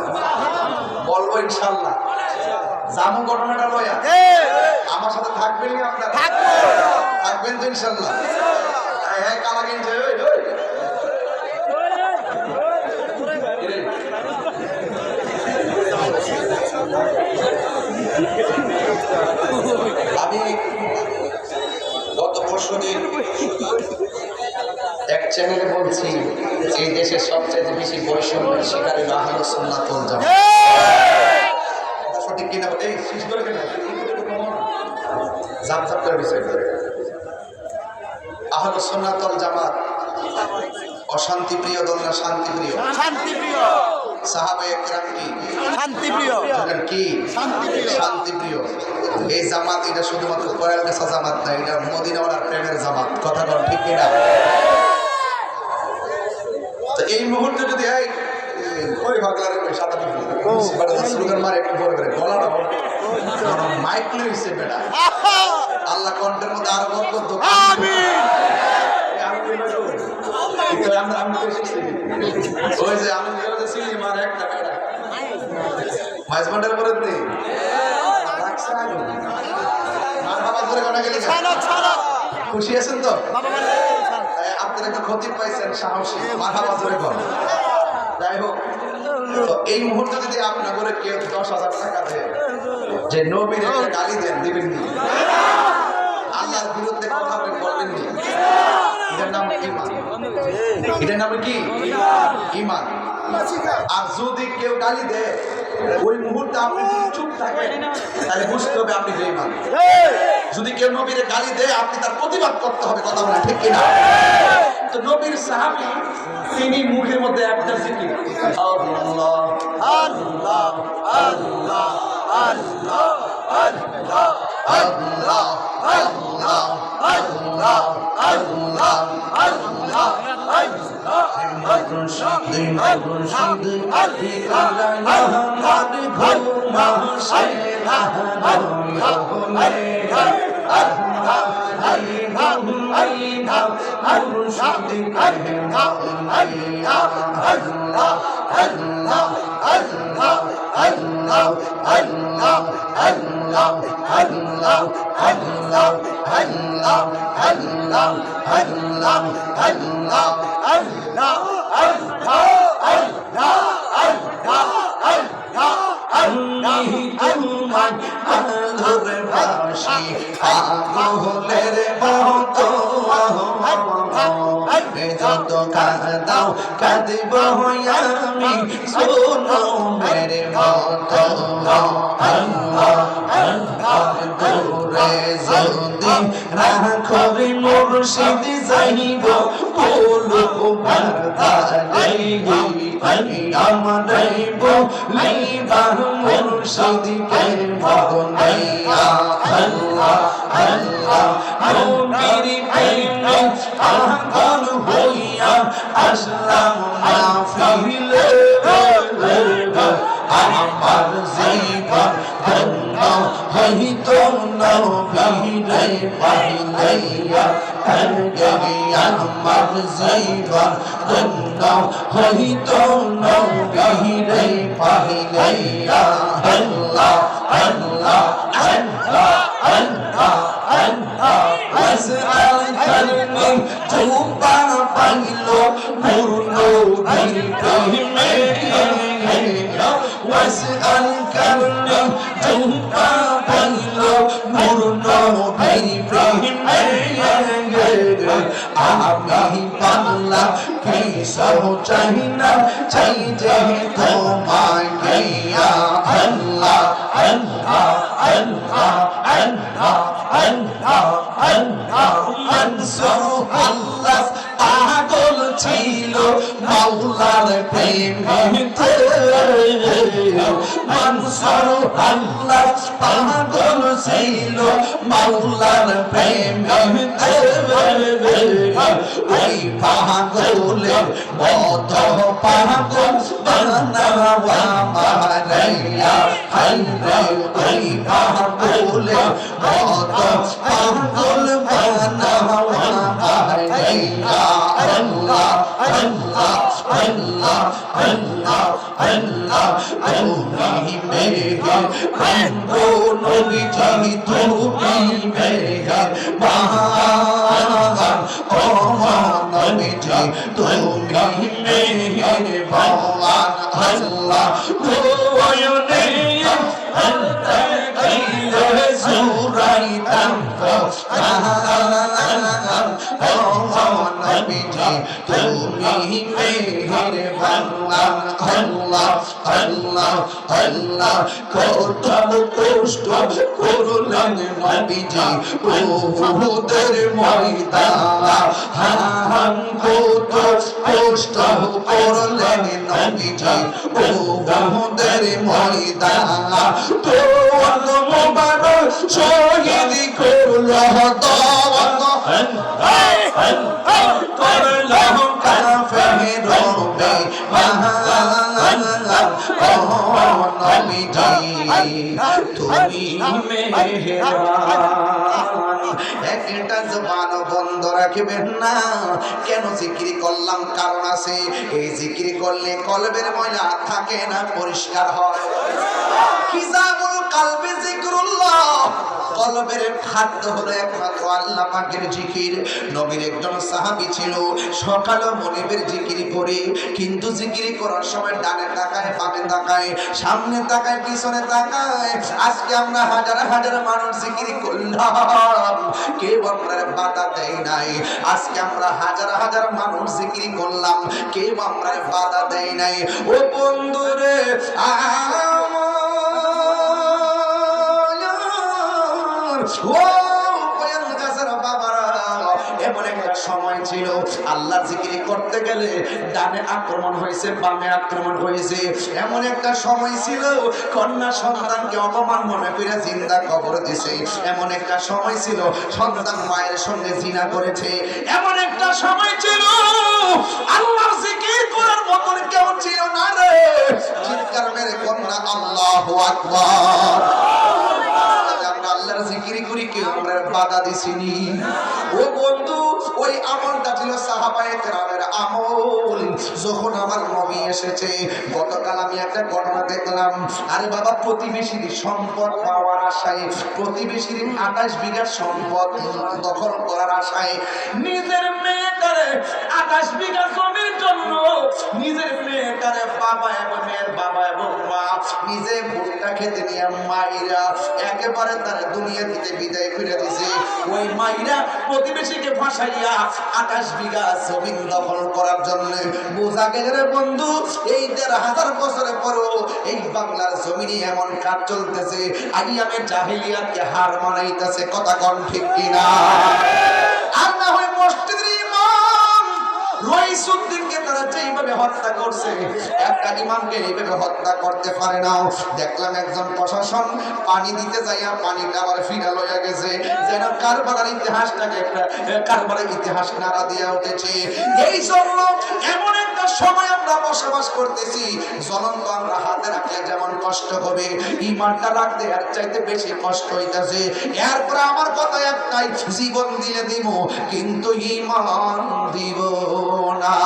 বলবো ইনশাআল্লাহ জামু ঘটনাটা লয়া আমার সাথে থাকবেন কি আপনারা থাকবেন তো ইনশাআল্লাহ হ্যাঁ কালা গেঞ্জে ওই আমি গত পরশুদিন এক চ্যানেলে বলছি এই দেশের সবচেয়ে বেশি বৈষম্যের শিকারী আহলে সুন্নাত ওয়াল জামাত সঠিক কিনা এই শেষ করে কেন জাপ জাপ করে বিষয় করে আহলে সুন্নাত ওয়াল জামাত অশান্তি প্রিয় দল না শান্তি প্রিয় সাহাবায়ে কেরাম কি শান্তি প্রিয় কি শান্তি প্রিয় এই জামাত এটা শুধুমাত্র কয়েলগাছা জামাত না এটা মদিনাওয়ালার প্রেমের জামাত কথা বল ঠিক কিনা তো এই মুহূর্তে যদি ওই ভাগলার সাদা স্লোগান মারে একটু বড় করে গলাটা মাইক লইছে বেটা আল্লাহ কণ্ঠের মধ্যে আরো বরকত দাও আমিন ওই যে আমি ছিলি মার একটা বেটা মাইজমান্ডের পরে নেই খুশি আছেন তো আপনারা একটা ক্ষতি পাইছেন সাহসী মারহাবা জোরে কর যাই হোক তো এই মুহূর্তে যদি আপনার করে কেউ 10,000 টাকা দেয় যে নবীর একটা গালি দেন দিবেন নি আল্লাহর বিরুদ্ধে কথা বলবেন নি এটার নাম ঈমান এটার নাম কি ঈমান আর যদি কেউ গালি দেয় ওই মুহূর্তে আপনি যদি চুপ থাকেন তাহলে বুঝতে হবে আপনি বেঈমান যদি কেউ নবীর গালি দেয় আপনি তার প্রতিবাদ করতে হবে কথা বলা ঠিক কিনা তো নবীর সাহাবী তিনি মুখের মধ্যে একটা জিকির আল্লাহ আল্লাহ আল্লাহ আল্লাহ আল্লাহ আল্লাহ আল্লাহ আল্লাহ আল্লাহ আল্লাহ মুর্শিদ মুর্শিদ আলি আহমদ ঘুমা শেরা যত কাঁদাও কাঁদব আমি শোনো মেরে মত দূরে যদি রাখবে মুর্শিদ যাইব বলো আমারাইব লাইবা মুর্শিদ কে মগনাইয়া আল্লাহ আল্লাহ নবীর প্রেমে পাগল হইয়া আসলাম না ফিরে আমার জীবন ধন্য হইত নবীরে পাইলাইয়া আমার জীবন ধন্য হইত নবীরে পাইলাইয়া আল্লাহ আল্লাহ আল্লাহ আল্লাহ আল্লাহ আসআল করনি তুবা পাইল পূর্ণ প্রেমে ওয়াসআল করনি তুবা পাইল পূর্ণ প্রেমে আমি পাগলা কিসব চাই না চাই যে তোমায় গিয়া আল্লাহ আল্লাহ আল্লাহ আল্লাহ আল্লাহ আল্লাহ আল্লাহ পাগল ছিল মাওলার প্রেমেতে মানসুর আল্লাহ পাগল ছিল মাওলার প্রেমেতে ওই পাগলের মত পাগল বানাওয়া মারাইয়া হাইরে ওই পাগলের মত পাগল বানাওয়া মারাইয়া আল্লাহ আল্লাহ আল্লাহ আল্লাহ আল্লাহ তুমি মেরে বন্ধু নবীজি তুমি মেরে বাহার ও নবীজি তুমি মেরে বাহার আল্লাহ গোয়নে সুরাই তাম্পো নবীজি তুমি মেরে বাহার আল্লাহ আল্লাহ আল্লাহ কত কষ্ট করলেন নবীজি উহুদের ময়দানে হান কত কষ্ট করলেন নবীজি উহুদের ময়দানে তো মোবারক শহীদ করলো দাওয়াত করলো কাফের রবে তুমি মেহেরবান একটা জবান বন্ধ রাখবেন না কেন জিকির করলাম কারণ আছে এই জিকির করলে কলবের ময়লা থাকে না পরিষ্কার হয় কিজাবুল কলবে জিকরুল্লাহ কলবের খাদ্য হলো একমাত্র আল্লাহ পাকের জিকির নবীর একজন সাহাবী ছিল সকালে মনিবের জিকির করে কিন্তু জিকির করার সময় ডানে তাকায় বামে তাকায় সামনে তাকায় পিছনে তাকায় আজকে আমরা হাজার হাজার মানুষ জিকির করলাম কেউ আমরা বাধা দেয় নাই আজকে আমরা হাজার হাজার মানুষ জিকির করলাম কেউ আমরা বাধা দেয় নাই ও বন্ধুরে এমন একটা সময় ছিল আল্লাহ জিকির করতে গেলে ডানে আক্রমণ হয়েছে বামে আক্রমণ হয়েছে এমন একটা সময় ছিল কন্যা সন্তানকে অপমান মনে করে জিন্দা কবর দিছে এমন একটা সময় ছিল সন্তান মায়ের সঙ্গে জিনা করেছে এমন একটা সময় ছিল আল্লাহ জিকির করার মতন কেউ ছিল না রে চিৎকার মেরে কন্যা আল্লাহু আকবার আল্লাহর জিকির করি কেউ আমরা বাধা দিছিনি ও বন্ধু ওই আমলটা ছিল সাহাবায়ে কেরামের আমল যখন আমার নবী এসেছে গতকাল আমি একটা ঘটনা দেখলাম আরে বাবা প্রতিবেশীর সম্পদ পাওয়ার আশায় প্রতিবেশীর 28 বিঘা সম্পদ দখল করার আশায় নিজের মেয়েটারে 28 বিঘা জমির জন্য নিজের মেয়েটারে বাবা এবং মেয়ের বাবা এবং মা নিজে ভুট্টা খেতে নিয়ে মাইরা একেবারে তার দুনিয়া থেকে বিদায় করে দিয়েছে ওই মাইরা প্রতিবেশীকে ফাঁসাইয়া 28 বিঘা জমি দখল করার জন্য বোঝা গেল রে বন্ধু এই 1500 বছরের পরও এই বাংলার জমিনে এমন কাজ চলতেছে আইয়ামে জাহেলিয়াতকে হার মানাইতেছে কথা কোন ঠিক কিনা আর না হয় মসজিদের ইমাম রইসুদ্দিনকে তারা যেইভাবে হত্যা করছে একটা ইমামকে এইভাবে হত্যা করতে পারে না দেখলাম একজন প্রশাসন পানি দিতে যাইয়া পানিটা আবার ফিরা লইয়া গেছে যেন কারবালার ইতিহাসটাকে একটা কারবালার ইতিহাস নাড়া দিয়া উঠেছে এই জন্য এমন একটা সময় আমরা বসবাস করতেছি জ্বলন্ত আমরা হাতে রাখলে যেমন কষ্ট হবে ইমানটা রাখতে এর চাইতে বেশি কষ্ট হইতেছে এরপর আমার কথা একটাই জীবন দিয়ে দিব কিন্তু ইমান দিব না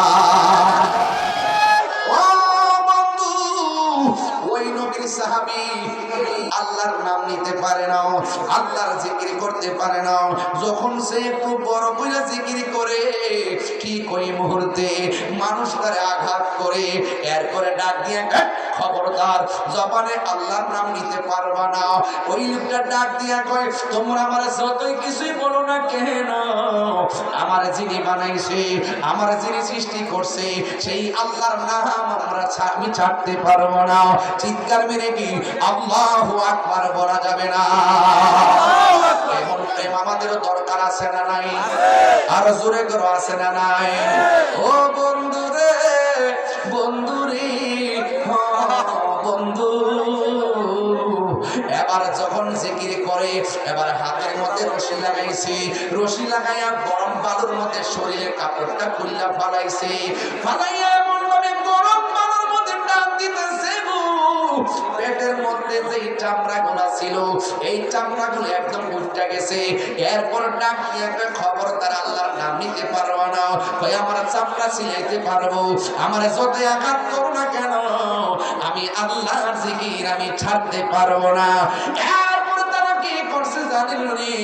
ও বন্ধু ওই নবীর সাহাবী আল্লাহর নাম নিতে পারে না আল্লাহর জিকির করতে পারে না যখন সে একটু বড় কইরা জিকির করে ঠিক ওই মুহূর্তে মানুষ তারে আঘাত করে এরপরে ডাক দিয়ে খবরদার জবানে আল্লাহর নাম নিতে পারবা না ওই লোকটা ডাক দিয়া কয় তোমরা আমার যতই কিছুই বলো না কেন আমার যিনি বানাইছে আমার যিনি সৃষ্টি করছে সেই আল্লাহর নাম আমি ছাড়তে পারবো না চিৎকার মেরে কি আল্লাহু আকবার বলা যাবে না এমন প্রেম আমাদেরও দরকার আছে না নাই আর জোরে করো আছে না নাই? ও বন্ধুরে বন্ধুরি বন্ধু, এবার যখন জিকির করে এবার হাতের মধ্যে রশি লাগাইছে, রশি লাগাইয়া গরম বালুর মধ্যে শরীরের কাপড়টা খুললা ফালাইছে, ফালাইয়া এমন ভাবে গরম বালুর মধ্যে টান দিতেছে গো, পেটের মধ্যে যে চামড়া গুলা ছিল এই চামড়া গুলো একদম উল্টা গেছে। এরপর ডাক দিয়ে একটা খবর, তার আল্লাহর নাম নিতে পারবো না, ভাই আমার চামড়া ছিলাইতে পারবো, আমার যত আঘাত করো না কেন আমি আল্লাহর জিকির আমি ছাড়তে পারবো না। এরপর তারা কি করছে জানেন নি?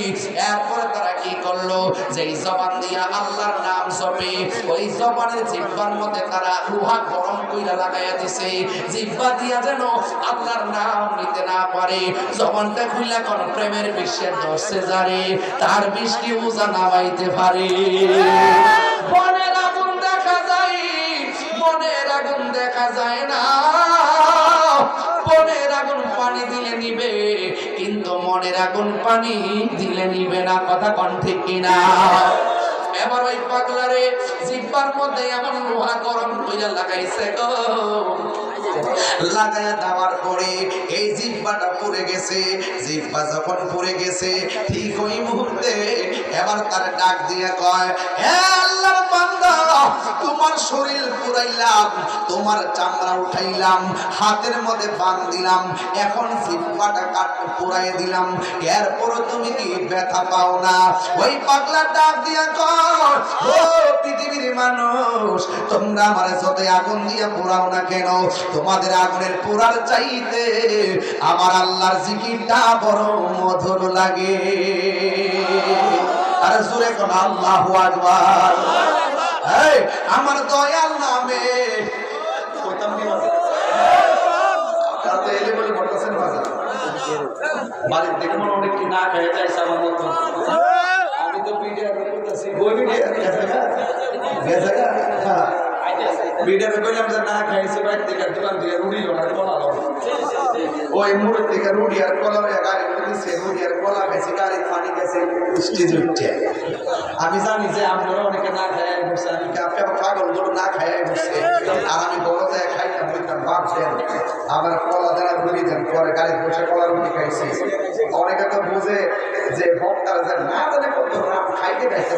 এরপর তারা কি করলো, যে জবান দিয়া আল্লাহর নাম জপে ওই জবানের জিহ্বার মধ্যে তারা লোহা গরম কইরা লাগাইয়া দিছে, জিহ্বা দিয়া যেন আল্লাহর নাম নিতে না পারে। জবানটা খুইলা কোন প্রেমের বিশ্বের দর্শে যারে তার বৃষ্টি উজা নামাইতে পারে। মনের আগুন দেখা যায়, মনের আগুন দেখা যায় না, মনের আগুন পানি দিলে নিবে কিন্তু মনের আগুন পানি দিলে নিবে না, কথা কোন ঠিক কিনা? এবার ওই পাগলারে জিহ্বার মধ্যে এমন লোহা গরম কইরা লাগাইছে গো, লাগায়া দেওয়ার পরে এই জিহ্বাটা পুড়ে গেছে। জিহ্বা যখন পুড়ে গেছে ঠিক ওই মুহূর্তে এবার তার ডাক দিয়ে কয়, হে আল্লাহর বান্দা, তোমার শরীর পুরাইলাম, তোমার চামড়া উঠাইলাম, হাতের মধ্যে বাঁধ দিলাম, এখন জিহ্বাটা কাট পুরাই দিলাম, এরপরও তুমি কি ব্যথা পাও না? ওই পাগলা ডাক দিয়ে কয়, ও পৃথিবীর মানুষ, তোমরা আমার যত আগুন দিয়ে পোড়াও না কেন, তোমাদের আগুনের পোড়ার চাইতে আমার আল্লাহর জিকিরটা বড় মধুর লাগে। আর জোরে কোন আল্লাহু আকবার। এই আমার দয়াল নামে কইতাম কি বাজে আপনারা তো এলে বলে বলতেছেন বাজা বাড়ির দেখে মনে অনেক কি না খেয়ে যাইছে আমার মতো। আমি তো ভিডিও করতেছি, বই ভিডিও গেছে হ্যাঁ ভিডিওতে কইলাম যে না খাইছে বাইরে থেকে দোকান থেকে রুটি আর কলা লও, ওই মুড়ি থেকে রুটি আর কলা গাড়ি দিছে, রুটি আর কলা খাইছে, গাড়ি পানি খাইছে, স্টেজ উঠছে। আমি জানি যে আপনারা অনেকে না খায় বসে, আমি আপনার পাগল গুলো না খায় বসে, আর আমি বড় যায় খাইতাম বলতাম বাপ দেন আমার কলা দেন রুটি দেন, পরে গাড়ি বসে কলা রুটি খাইছে। অনেকে তো বুঝে যে ভক্তারা যে না জানে কত খাইতে খাইতে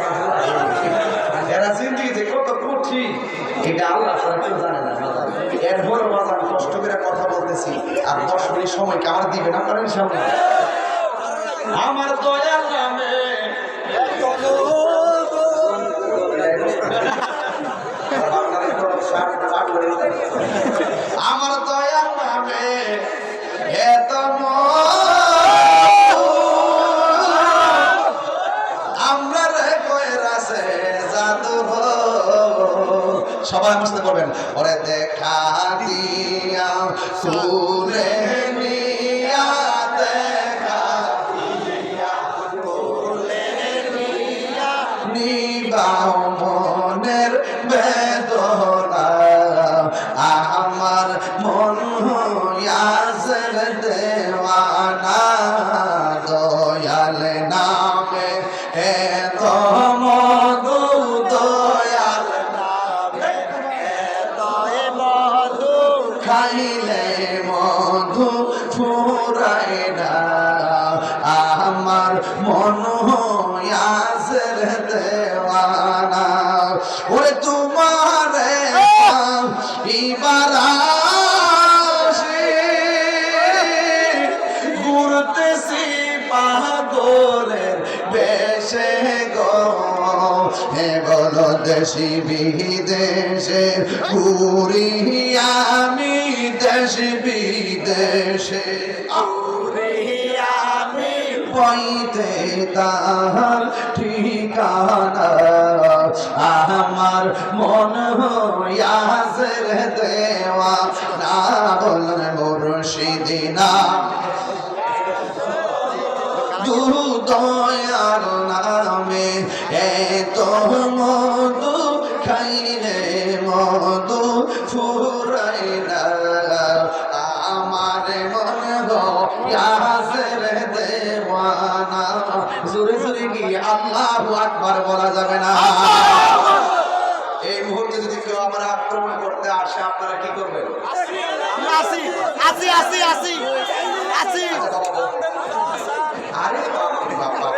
এরা জিন্দিগি যে কত কঠিন এটা আল্লাহ ছাড়া কেউ জানে না। এরপরও বাজার কষ্ট করে কথা বলতেছি, আর 10 মিনিট সময় কি আমার দিবেন আপনারা সামনে? আমার দয়াল নামে আমার দয়াল নামে এত আমরা রে কয়ের আছে জাদু, সবাই বুঝতে পারবেন। ওরে দেখা দিয়া তুলে নিয়া, দেখা দিয়া তুলে নিয়া, নিবাও মনের বেদনা, আমার মন হইয়াছে দেওয়ানা, দয়াল নামে এত মধু, দয়াল খাইলে মধু ফুরায় না, আমার মন হইয়াছে দেওয়ানা। ওরে তোমারে ইবারাশি ঘুরতেছি পাগলের বেশে গো, হে বলো দেশি বিদেশে ঘুরি আমি, দেশ বিদেশে আমি পাইতে তাহার ঠিকানা, আমার মন হইয়াছে দেওয়া না, বলেন মুর্শিদিনা দয়াল নামে এত মধু, খাইলে মধু ফুরাই না, আমার মন গয়াসের দেওয়া জামানা, জোরে জোরে কি আল্লাহু আকবার বলা যাবে না? এই মুহূর্তে যদি কেউ আমার আক্রমণ করতে আসে আপনারা কি করবেন? আরে বাবা,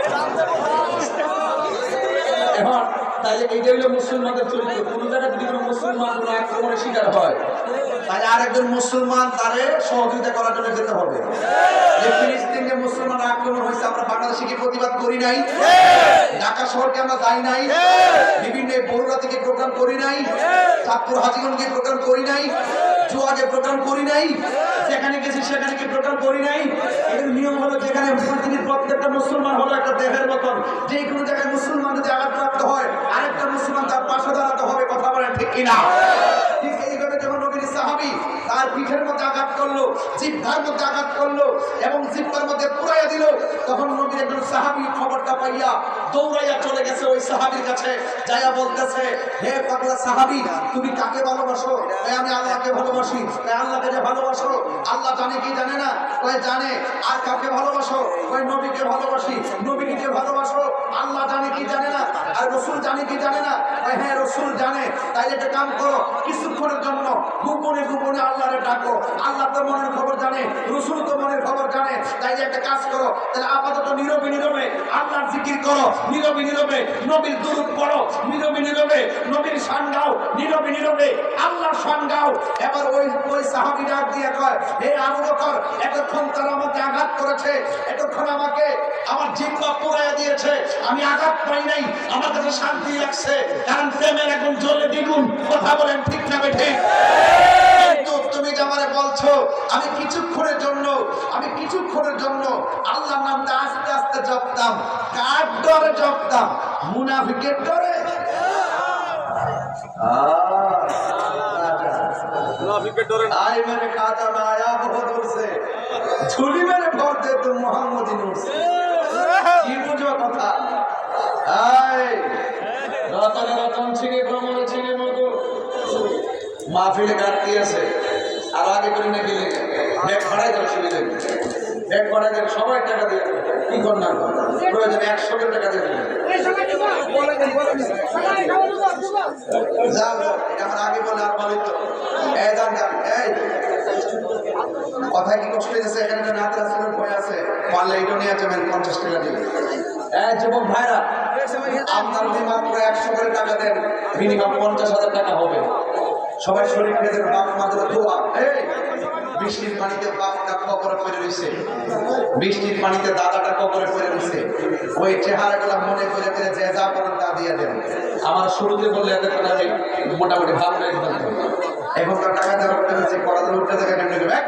এখন তাইলে এইটা হলো মুসলমানদের চরিত্র। কোন জায়গায় যদি কোনো মুসলমান কোনো আক্রমণের শিকার হয়, তাহলে আরেকজন মুসলমান তারে সহযোগিতা করার জন্য যেতে হবে। যে ফিলিস্তিনে মুসলমান আক্রমণ হয়েছে, আমরা বাংলাদেশে কি প্রতিবাদ করি নাই? ঢাকা শহরকে আমরা যাই নাই? বিভিন্ন বগুড়া থেকে প্রোগ্রাম করি নাই? চাঁদপুর হাজীগঞ্জকে প্রোগ্রাম করি নাই? জুয়াকে প্রোগ্রাম করি নাই? যেখানে গেছি সেখানে কি প্রোগ্রাম করি নাই? এর নিয়ম হলো যেখানে পৃথিবীর প্রত্যেকটা মুসলমান হলো একটা দেহের মতন, যে কোনো জায়গায় মুসলমান যদি আঘাতপ্রাপ্ত হয় আরেকটা মুসলমান তার পাশে দাঁড়াতে হবে। কথা বলেন ঠিক কিনা? ঠিক এইভাবে যখন নবীর সাহাবী তার পিঠের মধ্যে আঘাত করলো, জিহ্বার মধ্যে আঘাত করলো এবং জিহ্বার মধ্যে পুরাইয়া দিল, তখন নবীর একজন সাহাবী খবরটা পাইয়া দৌড়াইয়া চলে গেছে ওই সাহাবীর কাছে, যাইয়া বলতেছে, হে পাগলা সাহাবী, তুমি কাকে ভালোবাসো? আমি আল্লাহকে ভালোবাসি। আল্লাহকে যে ভালোবাসো, আল্লাহ জানে কি জানে না? জানে। আর কাকে ভালোবাসো? নবীকে ভালোবাসি। নবীকে ভালোবাসো, আল্লাহ জানে কি জানে না? আর রসুল জানে কি জানে না? হ্যাঁ, রসুল জানে। তাই একটা কাম করো, কিছুক্ষণের জন্য গোপনে গোপনে আল্লাহরে ডাকো। আল্লাহ তো মনের খবর জানে, রসুল তো মনের খবর জানে। তাই একটা কাজ করো, তাহলে আপাতত নীরবে নীরবে আল্লাহর জিকির করো, নীরবে নীরবে নবীর দুরূদ পড়ো, নীরবে নীরবে নবীর শান গাও, নীরবে নীরবে আল্লাহর শান গাও। এবার ওই সাহাবী ডাক দিয়ে কয়, হে আবু বকর, এতক্ষণ তারা আমাকে আঘাত করেছে, এতক্ষণ আমাকে আমার জিহ্বা পুরাইয়া দিয়েছে, আমি আঘাত পাই নাই, আমার কাছে শান্তি লাগছে, কারণ প্রেমের এখন জ্বলে দ্বিগুণ। কথা বলেন ঠিক না বেঠিক? কিন্তু তুমি যে আমারে বলছো আমি কিছুক্ষণের জন্য আল্লাহর নামটা আস্তে আস্তে জপতাম, কার ডরে জপতাম? মুনাফিকের ডরে? আয় মেরে খাতা में आया बहुत दूर से, झूली मेरे भर दे तुम मोहम्मदी नूर से। কি বুঝো কথা? আয় রতনে রতন ছিনে ভ্রমণে ছিনে মধু। মাহফিলে কাটতি আছে, আর আগে করে নাকি ব্যাগ ভাড়াই দেবে, সুবিধা ব্যাগ ভাড়াই দেবে, সবাই টাকা দিয়ে দেবে। কি কর না প্রয়োজন 100 টাকা দিয়ে দেবে। যাও যাও, আমার আগে বলে আর বলি তো, এই দাম দাম, এই কথায় কি কষ্ট হয়েছে? এখানে একটা নাত রাসূলের ভয় আছে, পারলে এটা নিয়ে যাবেন 50 টাকা দিয়ে। এই যুবক ভাইরা, আপনার যদি মাত্র 100 করে টাকা দেন, মিনিমাম 50,000 টাকা হবে। সবাই শরীর খেতে বাপ মাদের দোয়া। এই বৃষ্টির পানিতে বাপটা কবরে পড়ে রয়েছে, বৃষ্টির পানিতে দাদাটা কবরে পড়ে রয়েছে, ওই চেহারাগুলো মনে করে করে যে যা করেন তা দিয়ে দেন। আমার শুরুতে বললে এদের কথা আমি মোটামুটি ভালো করে দিতাম। এখনকার টাকা দেওয়ার কথা হচ্ছে পড়াতে উঠতে থাকে কেমনি দেবে?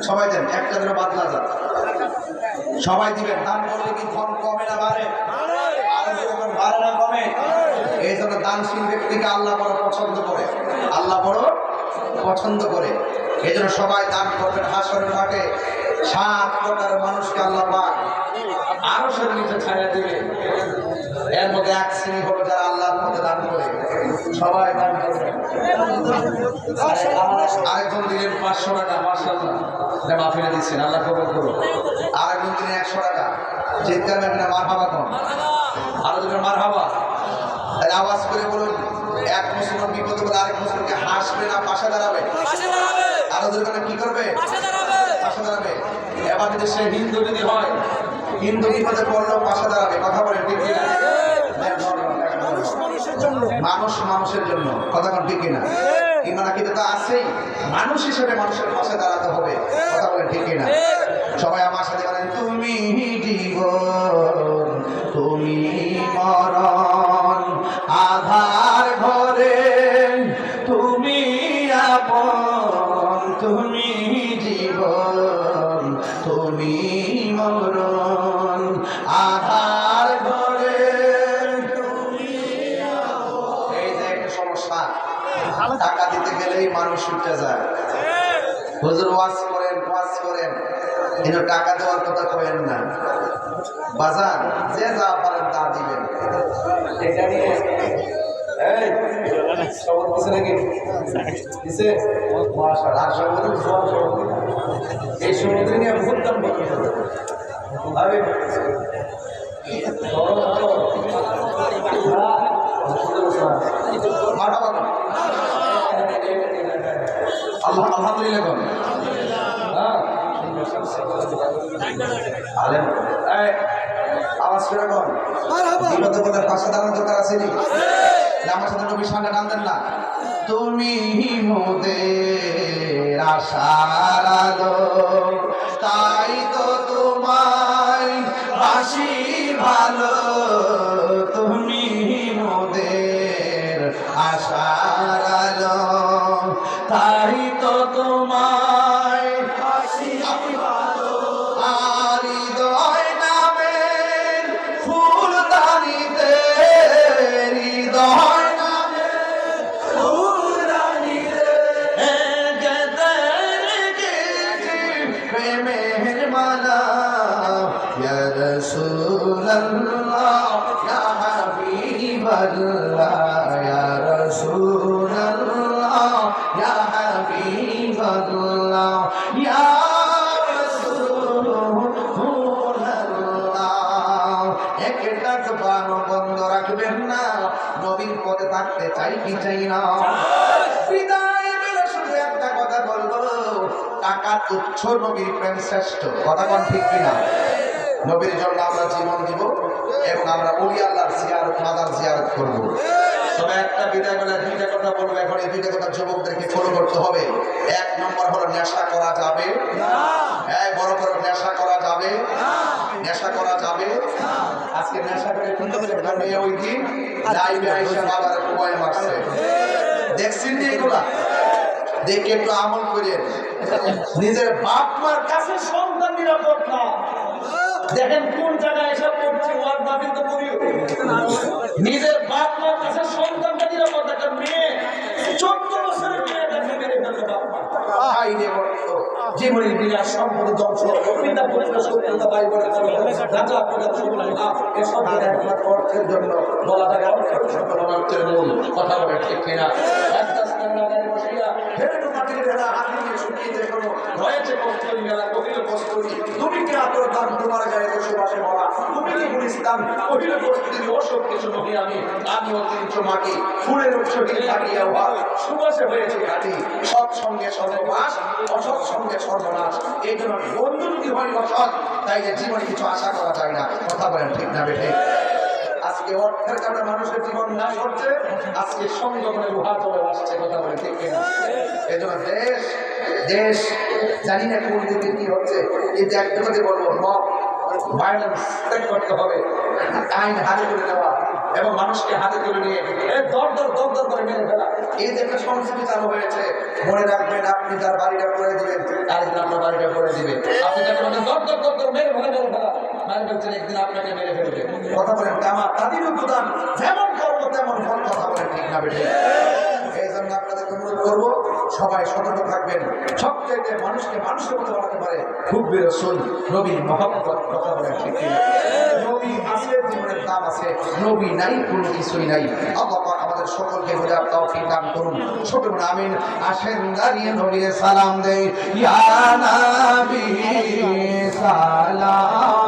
সবাই দেন, একটা দিনও বাদ না যান, সবাই দিবেন। দান করলে কি ধন কমে না বাড়ে? বাড়ে না কমে? এই জন্য দানশীল ব্যক্তিকে আল্লাহ বড় পছন্দ করে, আল্লাহ বড় পছন্দ করে। এই জন্য সবাই দান করবেন। হাসরের মাঠে 7 প্রকার মানুষকে আল্লাহ পাক আরশের নিচে ছায়া দিবে। এর মধ্যে এক শ্রেণী হলো যারা আল্লাহর মধ্যে দান করে। সবাই দান করবেন। আরেকজন দিলেন 500 টাকা, মাশাআল্লাহ, এটা মাহফিলে দিচ্ছেন, আল্লাহ কবুল করুন। আরেকজন দিলেন 100 টাকা, চিৎকার মেরে মারহাবা কম, আরো দুজন মারহাবা। তাহলে আওয়াজ করে বলুন, এক মুসলমান বিপদে বলে আরেক মুসলমানকে হাসবে না পাশে দাঁড়াবে? আরো দুজন কি করবে? পাশে দাঁড়াবে। এবার যদি সে হিন্দু যদি হয়, হিন্দু বিপদে পড়লেও পাশে দাঁড়াবে। কথা বলেন ঠিক কিনা? মানুষ মানুষের জন্য, কথা বলেন ঠিক কিনা? ইমানা কিন্তু তা আছেই, মানুষ হিসেবে মানুষের পাশে দাঁড়াতে হবে। কথা বলেন ঠিক কিনা? সবাই আমার সাথে বলেন, তুমি জীবন তুমি মরণ, আধার ঘরে তুমি আপন, তুমি জীবন তুমি মরণ, আধার ঘরে তুমি আপন। এই যে একটা সমস্যা, টাকা দিতে গেলেই মানুষ উঠে যায়। হুজুর ওয়াজ করেন কিন্তু টাকা দেওয়ার কথা কইেন না। বাজার যে যা পারেন তা দিবেন। এটা নিয়ে এই শপথ দিছে নাকি দিছে মাশাআল্লাহ আর শপথ জোয়ান শপথ এই শপথ নিয়ে বহুত দাম করতে হবে আরে আলহামদুলিল্লাহ কোন আলেম এই আওয়াজ করে কোন বিপদ বলে পাশে দাঁড়ানোর দরকার আছে নি আমার সাথে নবীর সামনে টানতেন না তুমি মোদের আশার আলো তাই তো তোমায় বাসি ভালো তুমি মোদের আশার আলো তাই তো তোমায় বাসি ভালো আর হৃদয় নামের ফুল দানিতে হৃদয় Rasulullah ya Habiballah ya Rasulullah ya Habiballah ya Rasulullah একটা জবান বন্ধ রাখবেন না নবীর পথে থাকতে চাই কি চাই না বিদায় বেলা শুধু একটা কথা বলবো টাকা তুচ্ছ নবীর প্রেম শ্রেষ্ঠ কথা কোন ঠিক কিনা নবীর জন্য আমরা জীবন দিব এবং আমরা ওলি আল্লাহর জিয়ারত মাজার জিয়ারত করব তবে একটা বিদায় বেলা দুইটা কথা বলবো এখন এই দুইটা কথা যুবকদেরকে ফলো করতে হবে এক নম্বর হলো নেশা করা যাবে না হ্যাঁ বড় বড় নেশা করা যাবে না নেশা করা যাবে না আজকে নেশা করে একটা মেয়ে ওই দিন লাইভে আইসা বাবার কুবায় মারছে দেখছেন নি এগুলা দেখে একটু আমল করেন নিজের বাপ মার কাছে সন্তান নিরাপদ না দেখেন কোন জায়গায় এসব করছে ওর দাবি তো করিও নিজের বাপ মার কাছে সন্তানটা নিরাপদ একটা মেয়ে 14 বছরের মেয়েটাকে মেরে ফেলতে বাপ মা আইনে বলতো জীবনের বিরাট সম্পত্তি ধ্বংস পিতা পরিবার সত্যতা ভাই বোনের জন্য রাজা আপনাদের সকল এসব একমাত্র অর্থের জন্য বলা যায় অর্থের সকল অর্থের মূল কথা বলে ঠিক কিনা একটা স্থানে বসিয়া হেঁটে মাটির ঢেলা হাতে নিয়ে শুকিয়ে দেখো রয়েছে কষ্টরি মেলা কহিল কষ্টরি তুমি কি আতর দান তোমার গায়ে বসবাসে বলা তুমি কি গুলিস্তান কহিল কষ্টরি অসব কিছু নহি আমি অতিরিক্ত মাটি ফুলের উৎসবী থাকিয়া উহা সুবাসে হয়েছে ঘাটি সৎসঙ্গে সর্বনাশ অসৎ সঙ্গে সর্বনাশ এই জন্য বন্ধু যদি হয় অসৎ তাই যে জীবনে কিছু আশা করা যায় না কথা বলেন ঠিক না বেঠে আজকে অর্থের কারণে মানুষের জীবন নাশ হচ্ছে আজকে সংযমনে লোহা চলে আসছে কথা বলে ঠিক কিনা এই জন্য দেশ জানি না কোন দিকে কি হচ্ছে কিন্তু একটা কথা বলবো ভায়োলেন্স করতে হবে আইন হাতে তুলে নেওয়া এবং মানুষকে হাতে তুলে নিয়ে দর দর করে মেরে ফেলা এই যে একটা সংস্কৃতি চালু হয়েছে মনে রাখবেন আপনি তার বাড়িটা করে দিবেন আরেকদিন আপনার বাড়িটা করে দিবে আপনি তাকে দর করে মেরে ফেলা মায়ের বলছেন একদিন আপনাকে মেরে ফেলবে কথা বলেন আমার তাদের উদ্যোগ যেমন করবো তেমন ফল কথা বলেন ঠিক না বেঠে এই জন্য আপনাদের অনুরোধ করবো সবাই সতর্ক থাকবেন সবচেয়ে মানুষকে মানুষের মতো বানাতে পারে খুব বিরসুল নবী মহব্বত কথা বলেন ঠিক কিনা নবী আছে জীবনের দাম আছে নবী নাই কোনো কিছুই নাই আল্লাহ পাক আমাদের সকলকে বোঝার তৌফিক দান করুন সকল আমিন আসেন দাঁড়িয়ে নবীর সালাম দেই ইয়া নবী সালাম